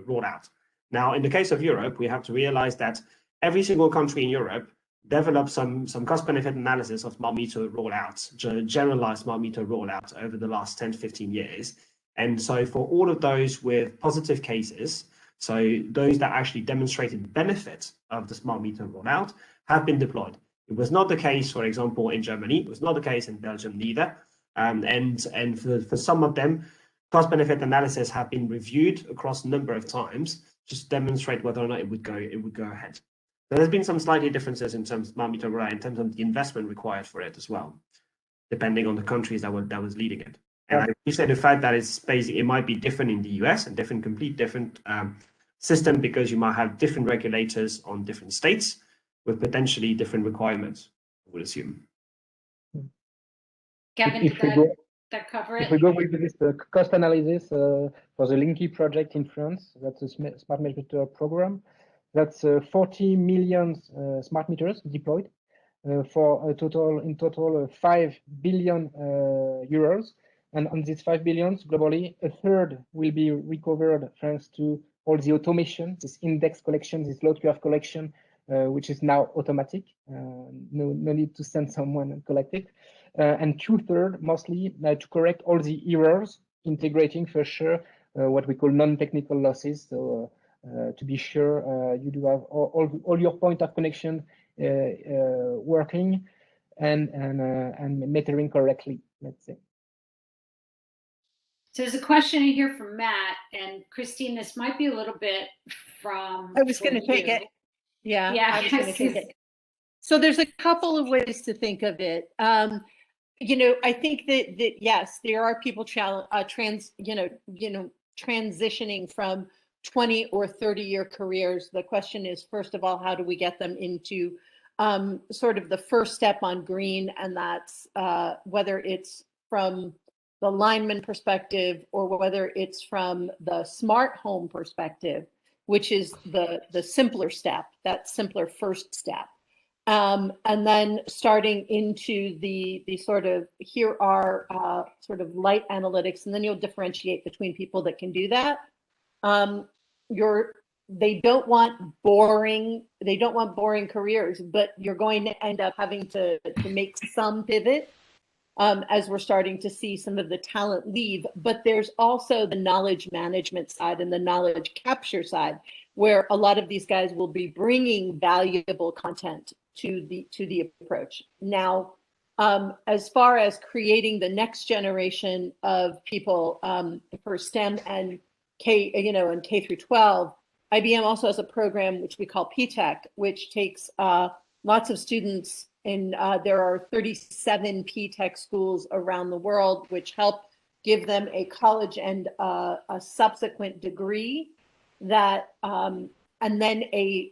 rollout. Now, in the case of Europe, we have to realize that every single country in Europe developed some cost-benefit analysis of smart meter rollouts, generalized smart meter rollout over the last 10 to 15 years. And so for all of those with positive cases, so those that actually demonstrated benefit of the smart meter rollout, have been deployed. It was not the case, for example, in Germany. It was not the case in Belgium neither. And for some of them, cost-benefit analysis have been reviewed across a number of times, just to demonstrate whether or not it would go ahead. So there's been some slightly differences in terms of smart meter rollout, in terms of the investment required for it as well, depending on the countries that was leading it. And I appreciate the fact that it might be different in the US and complete different system, because you might have different regulators on different states with potentially different requirements, I would assume. Kevin, If we did go, that cover it? if we go with this cost analysis for the Linky project in France, that's a smart meter program. That's 40 million smart meters deployed for a total 5 billion euros. And on these 5 billion globally, a third will be recovered thanks to all the automation, this index collection, this load curve collection, which is now automatic. No need to send someone and collect it. And 2/3 mostly to correct all the errors, integrating for sure what we call non-technical losses. So to be sure you do have all your point of connection working and metering correctly, let's say. So there's a question here from Matt, and Christine, this might be a little bit from. I was going to take it. Yeah, Yeah, I was going to take it. So there's a couple of ways to think of it. I think that yes, there are people transitioning from 20 or 30-year careers. The question is, first of all, how do we get them into sort of the first step on green? And that's whether it's from the lineman perspective or whether it's from the smart home perspective, which is the simpler step, that simpler first step. And then starting into the sort of, here are sort of light analytics, and then you'll differentiate between people that can do that. They don't want boring careers, but you're going to end up having to make some pivot as we're starting to see some of the talent leave. But there's also the knowledge management side and the knowledge capture side, where a lot of these guys will be bringing valuable content to the approach. Now, as far as creating the next generation of people for STEM and K through 12, IBM also has a program which we call PTech, which takes lots of students, and there are 37 PTech schools around the world, which help give them a college and a subsequent degree that, and then a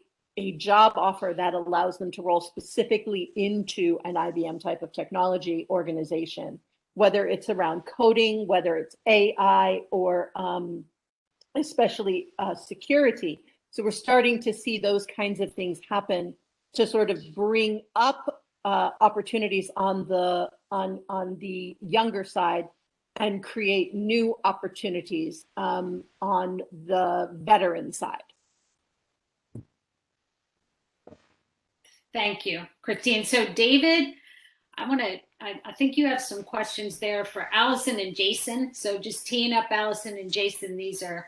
job offer that allows them to roll specifically into an IBM type of technology organization, whether it's around coding, whether it's AI, or especially security. So we're starting to see those kinds of things happen to sort of bring up opportunities on the younger side and create new opportunities on the veteran side. Thank you, Christine. So David, I think you have some questions there for Allison and Jason. So just teeing up Allison and Jason, these are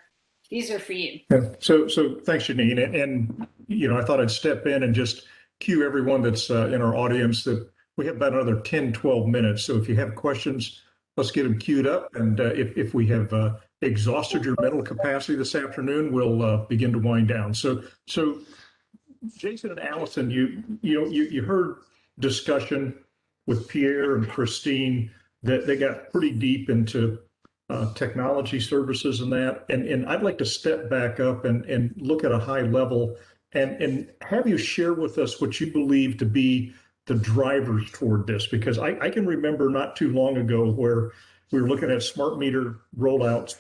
for you. Yeah. So thanks, Janine. And I thought I'd step in and just cue everyone that's in our audience that we have about another 10, 12 minutes. So if you have questions, let's get them queued up. And if we have exhausted your mental capacity this afternoon, we'll begin to wind down. So Jason and Allison, you heard discussion with Pierre and Christine that they got pretty deep into technology services and that. And I'd like to step back up and look at a high level and have you share with us what you believe to be the drivers toward this, because I can remember not too long ago where we were looking at smart meter rollouts,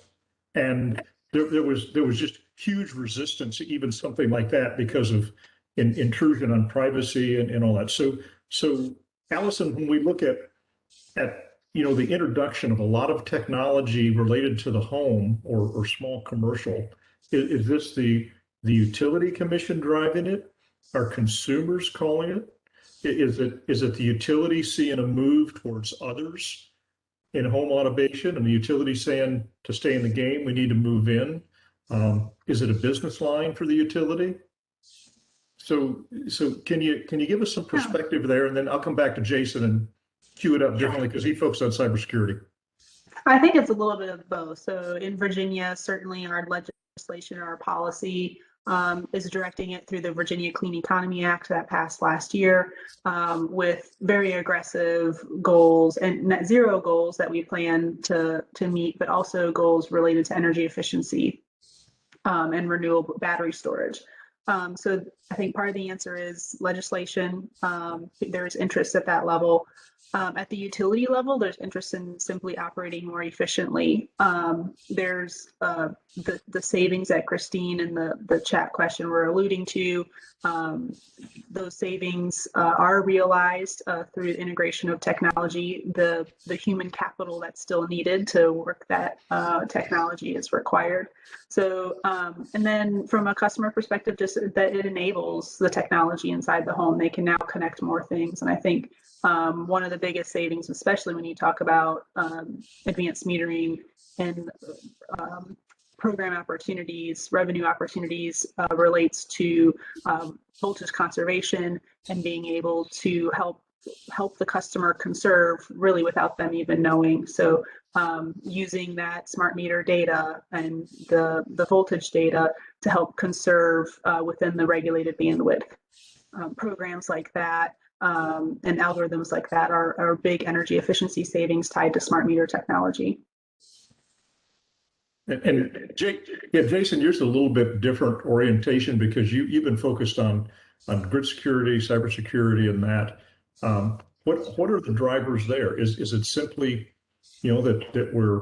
and there was just huge resistance to even something like that because of intrusion on privacy and all that. So Allison, when we look at the introduction of a lot of technology related to the home or small commercial, is this the utility commission driving it? Are consumers calling it? Is it the utility seeing a move towards others in home automation, and the utility saying to stay in the game, we need to move in? Is it a business line for the utility? So can you give us some perspective there, and then I'll come back to Jason and cue it up differently because he focused on cybersecurity. I think it's a little bit of both. So in Virginia, certainly our legislation or our policy is directing it through the Virginia Clean Economy Act that passed last year, with very aggressive goals and net zero goals that we plan to meet, but also goals related to energy efficiency and renewable battery storage. So I think part of the answer is legislation. There's interest at that level. At the utility level, there's interest in simply operating more efficiently. There's the savings that Christine and the chat question were alluding to. Those savings are realized through the integration of technology. The human capital that's still needed to work that technology is required. So, and then from a customer perspective, just that it enables the technology inside the home. They can now connect more things. And I think one of the biggest savings, especially when you talk about advanced metering and program opportunities, revenue opportunities, relates to voltage conservation and being able to help the customer conserve really without them even knowing. So using that smart meter data and the voltage data to help conserve within the regulated bandwidth. Programs like that and algorithms like that are big energy efficiency savings tied to smart meter technology. And Jason, yours is a little bit different orientation because you've been focused on grid security, cybersecurity, and that. What are the drivers there? Is it simply, that we're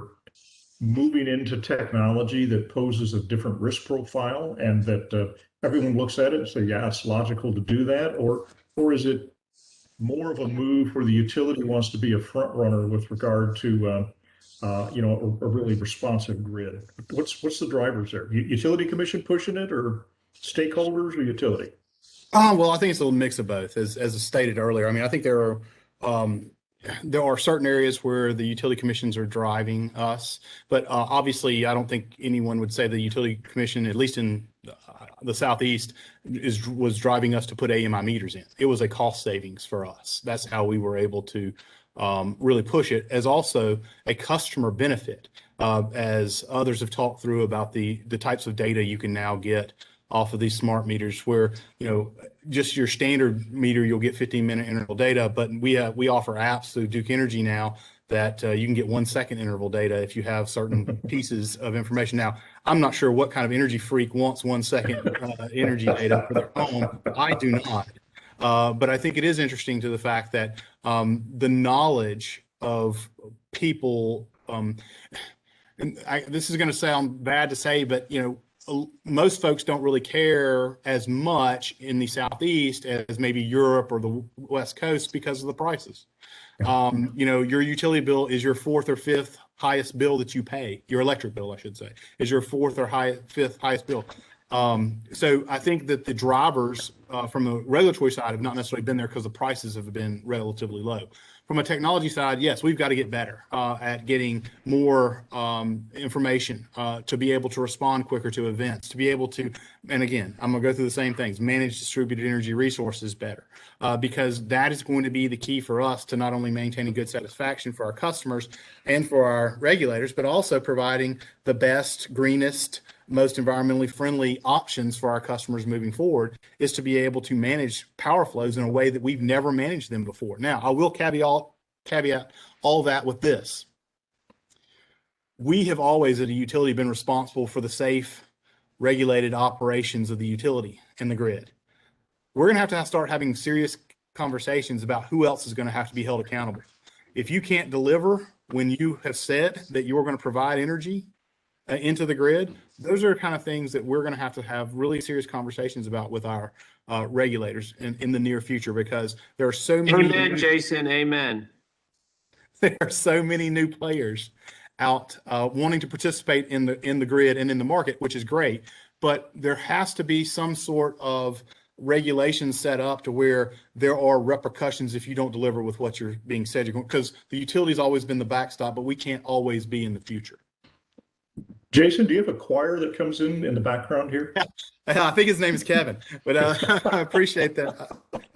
moving into technology that poses a different risk profile, and that everyone looks at it and say, yeah, it's logical to do that, or is it more of a move where the utility wants to be a front runner with regard to a really responsive grid? What's the drivers there? Utility commission pushing it, or stakeholders, or utility? Well, I think it's a little mix of both, as stated earlier. I mean, I think there are certain areas where the utility commissions are driving us, but obviously, I don't think anyone would say the utility commission, at least in the Southeast, was driving us to put AMI meters in. It was a cost savings for us. That's how we were able to really push it, as also a customer benefit, as others have talked through about the types of data you can now get off of these smart meters, where just your standard meter, you'll get 15-minute interval data, but we offer apps through Duke Energy now that you can get 1-second interval data if you have certain pieces of information. Now, I'm not sure what kind of energy freak wants 1-second energy data for their home. I do not. But I think it is interesting to the fact that the knowledge of people, this is going to sound bad to say, but most folks don't really care as much in the Southeast as maybe Europe or the West Coast because of the prices. Your utility bill is your fourth or fifth highest bill that you pay. Your electric bill, I should say, is your fourth or fifth highest bill. So I think that the drivers from the regulatory side have not necessarily been there because the prices have been relatively low. From a technology side, yes, we've got to get better at getting more information to be able to respond quicker to events, to be able to, and again, I'm going to go through the same things, manage distributed energy resources better, because that is going to be the key for us to not only maintaining good satisfaction for our customers and for our regulators, but also providing the best, greenest, most environmentally friendly options for our customers moving forward, is to be able to manage power flows in a way that we've never managed them before. Now, I will caveat all that with this. We have always, at a utility, been responsible for the safe, regulated operations of the utility and the grid. We're going to have start having serious conversations about who else is going to have to be held accountable. If you can't deliver when you have said that you're going to provide energy into the grid, those are kind of things that we're going to have really serious conversations about with our regulators in the near future, because there are so many. Amen, Jason. Amen. There are so many new players out wanting to participate in the grid and in the market, which is great. But there has to be some sort of regulation set up to where there are repercussions if you don't deliver with what you're being said you're going, because the utility's always been the backstop, but we can't always be in the future. Jason, do you have a choir that comes in the background here? I think his name is Kevin, but I appreciate that.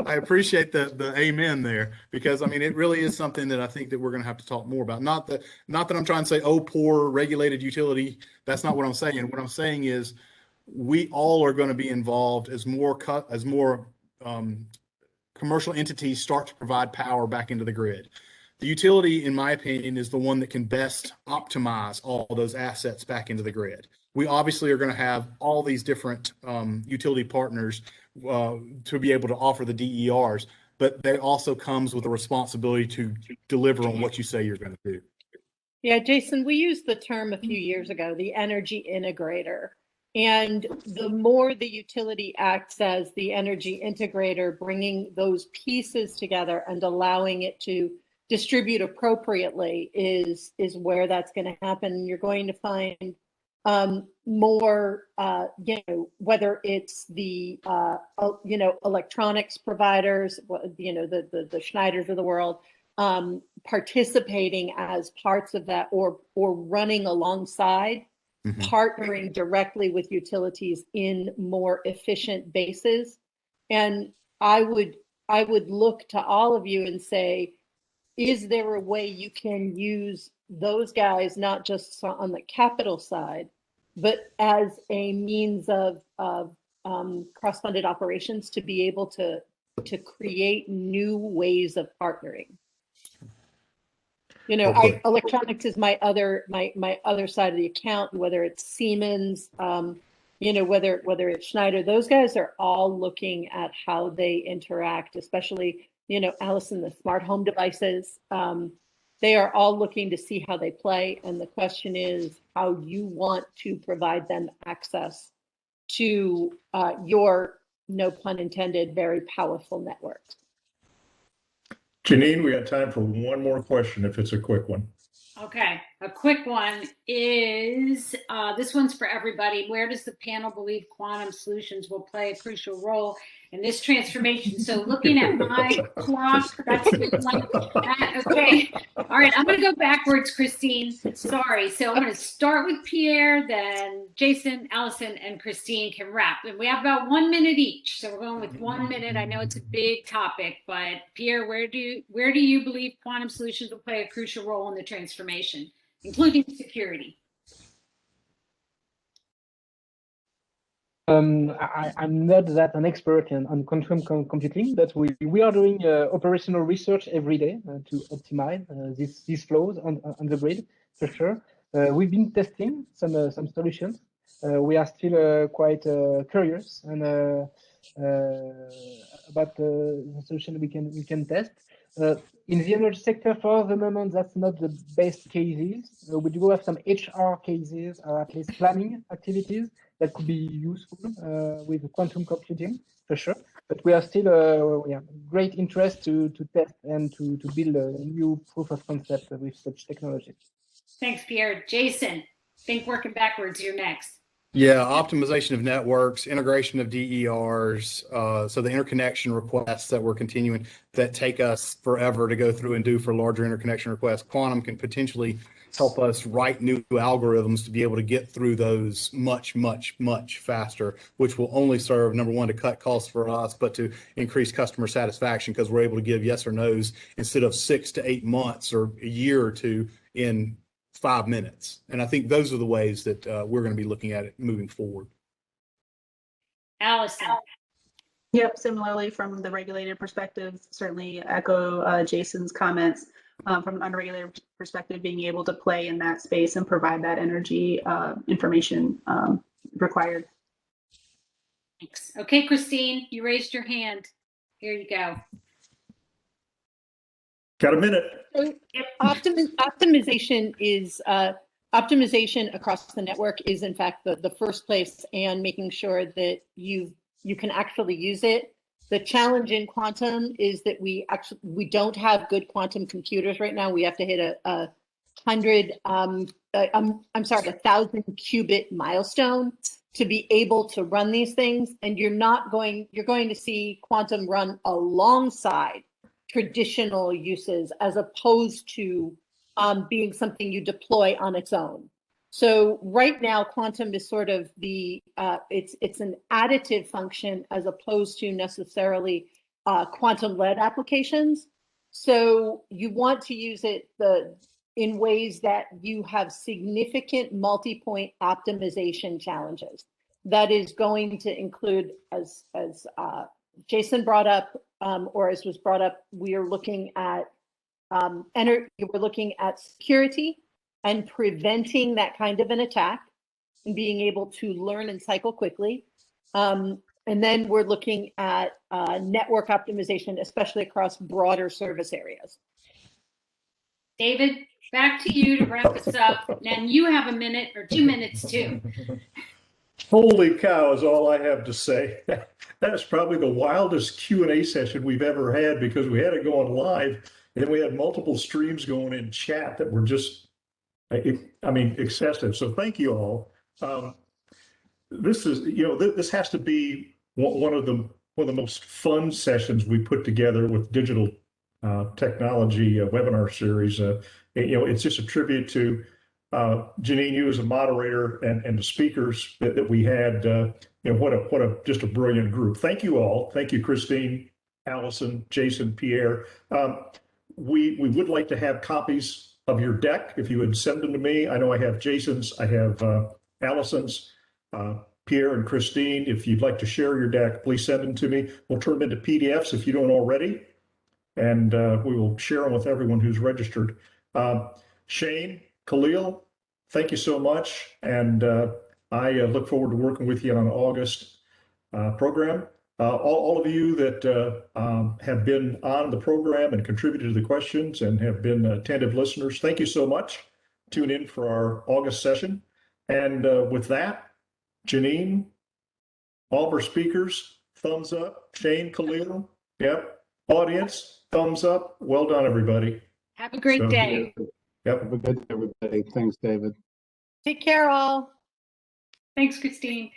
I appreciate the amen there, because I mean, it really is something that I think that we're going to have to talk more about. Not that I'm trying to say, oh, poor regulated utility. That's not what I'm saying. What I'm saying is we all are going to be involved as more commercial entities start to provide power back into the grid. The utility, in my opinion, is the one that can best optimize all those assets back into the grid. We obviously are going to have all these different utility partners to be able to offer the DERs, but they also comes with a responsibility to deliver on what you say you're going to do. Yeah, Jason, we used the term a few years ago, the energy integrator. And the more the utility acts as the energy integrator, bringing those pieces together and allowing it to distribute appropriately is where that's going to happen. You're going to find more, whether it's the, electronics providers, the Schneiders of the world, participating as parts of that, or running alongside, partnering directly with utilities in more efficient bases. And I would look to all of you and say, is there a way you can use those guys, not just on the capital side, but as a means of cross-funded operations to be able to to create new ways of partnering. You know, Okay. electronics is my other side of the account, whether it's Siemens, you know, whether it's Schneider, those guys are all looking at how they interact, especially, you know, Allison, the smart home devices. They are all looking to see how they play. And the question is how you want to provide them access to your, no pun intended, very powerful networks. Janine, we got time for one more question if it's a quick one. Okay, a quick one is, this one's for everybody. Where does the panel believe quantum solutions will play a crucial role in this transformation? So looking at my clock, that's like that. Okay, all right, I'm gonna go backwards, Christine. Sorry, so I'm gonna start with Pierre, then Jason, Allison, and Christine can wrap. And we have about 1 minute each, so we're going with 1 minute. I know it's a big topic, but Pierre, where do you believe quantum solutions will play a crucial role in the transformation, including security? I'm not that an expert on quantum computing, but we are doing operational research every day to optimize these flows on the grid, for sure. We've been testing some solutions. We are still quite curious and about the solution we can test. In the energy sector, for the moment, that's not the best cases. We do have some HR cases, or at least planning activities that could be useful with quantum computing, for sure. But we are still, great interest to test and to build a new proof of concept with such technology. Thanks, Pierre. Jason, think working backwards, you're next. Yeah, optimization of networks, integration of DERs, so the interconnection requests that we're continuing that take us forever to go through and do for larger interconnection requests. Quantum can potentially help us write new algorithms to be able to get through those much, much, much faster, which will only serve, number one, to cut costs for us, but to increase customer satisfaction because we're able to give yes or no's instead of 6 to 8 months or a year or two in 5 minutes. And I think those are the ways that we're going to be looking at it moving forward. Allison. Yep, similarly from the regulated perspective, certainly echo Jason's comments. From an unregulated perspective, being able to play in that space and provide that energy information required. Thanks. Okay, Christine, you raised your hand. Here you go. Got a minute. Optimization is optimization across the network is in fact the first place, and making sure that you can actually use it. The challenge in quantum is that we don't have good quantum computers right now. We have to hit a 1,000 qubit milestone to be able to run these things. And you're going to see quantum run alongside traditional uses as opposed to being something you deploy on its own. So right now, quantum is sort of it's an additive function as opposed to necessarily quantum-led applications. So you want to use it in ways that you have significant multi-point optimization challenges. That is going to include, as Jason brought up, or as was brought up, we are looking at we're looking at security and preventing that kind of an attack and being able to learn and cycle quickly. And then we're looking at network optimization, especially across broader service areas. David, back to you to wrap us up. And you have a minute or 2 minutes too. Holy cow is all I have to say. That is probably the wildest Q&A session we've ever had because we had it going live and then we had multiple streams going in chat that were just, excessive. So thank you all. This is, this has to be one of the most fun sessions we put together with digital technology webinar series. It's just a tribute to Janine, you as a moderator, and the speakers that we had. Just a brilliant group. Thank you all. Thank you, Christine, Allison, Jason, Pierre. We would like to have copies of your deck if you would send them to me. I know I have Jason's, I have Allison's, Pierre and Christine, if you'd like to share your deck, please send them to me. We'll turn them into PDFs if you don't already, and we will share them with everyone who's registered. Shane, Khalil, thank you so much, and I look forward to working with you on an August program. All of you that have been on the program and contributed to the questions and have been attentive listeners, thank you so much. Tune in for our August session. And with that, Janine, all of our speakers, thumbs up. Shane, Khalil, yep. Audience, thumbs up. Well done, everybody. Have a great day. Yep. Have a good day, everybody. Thanks, David. Take care, all. Thanks, Christine.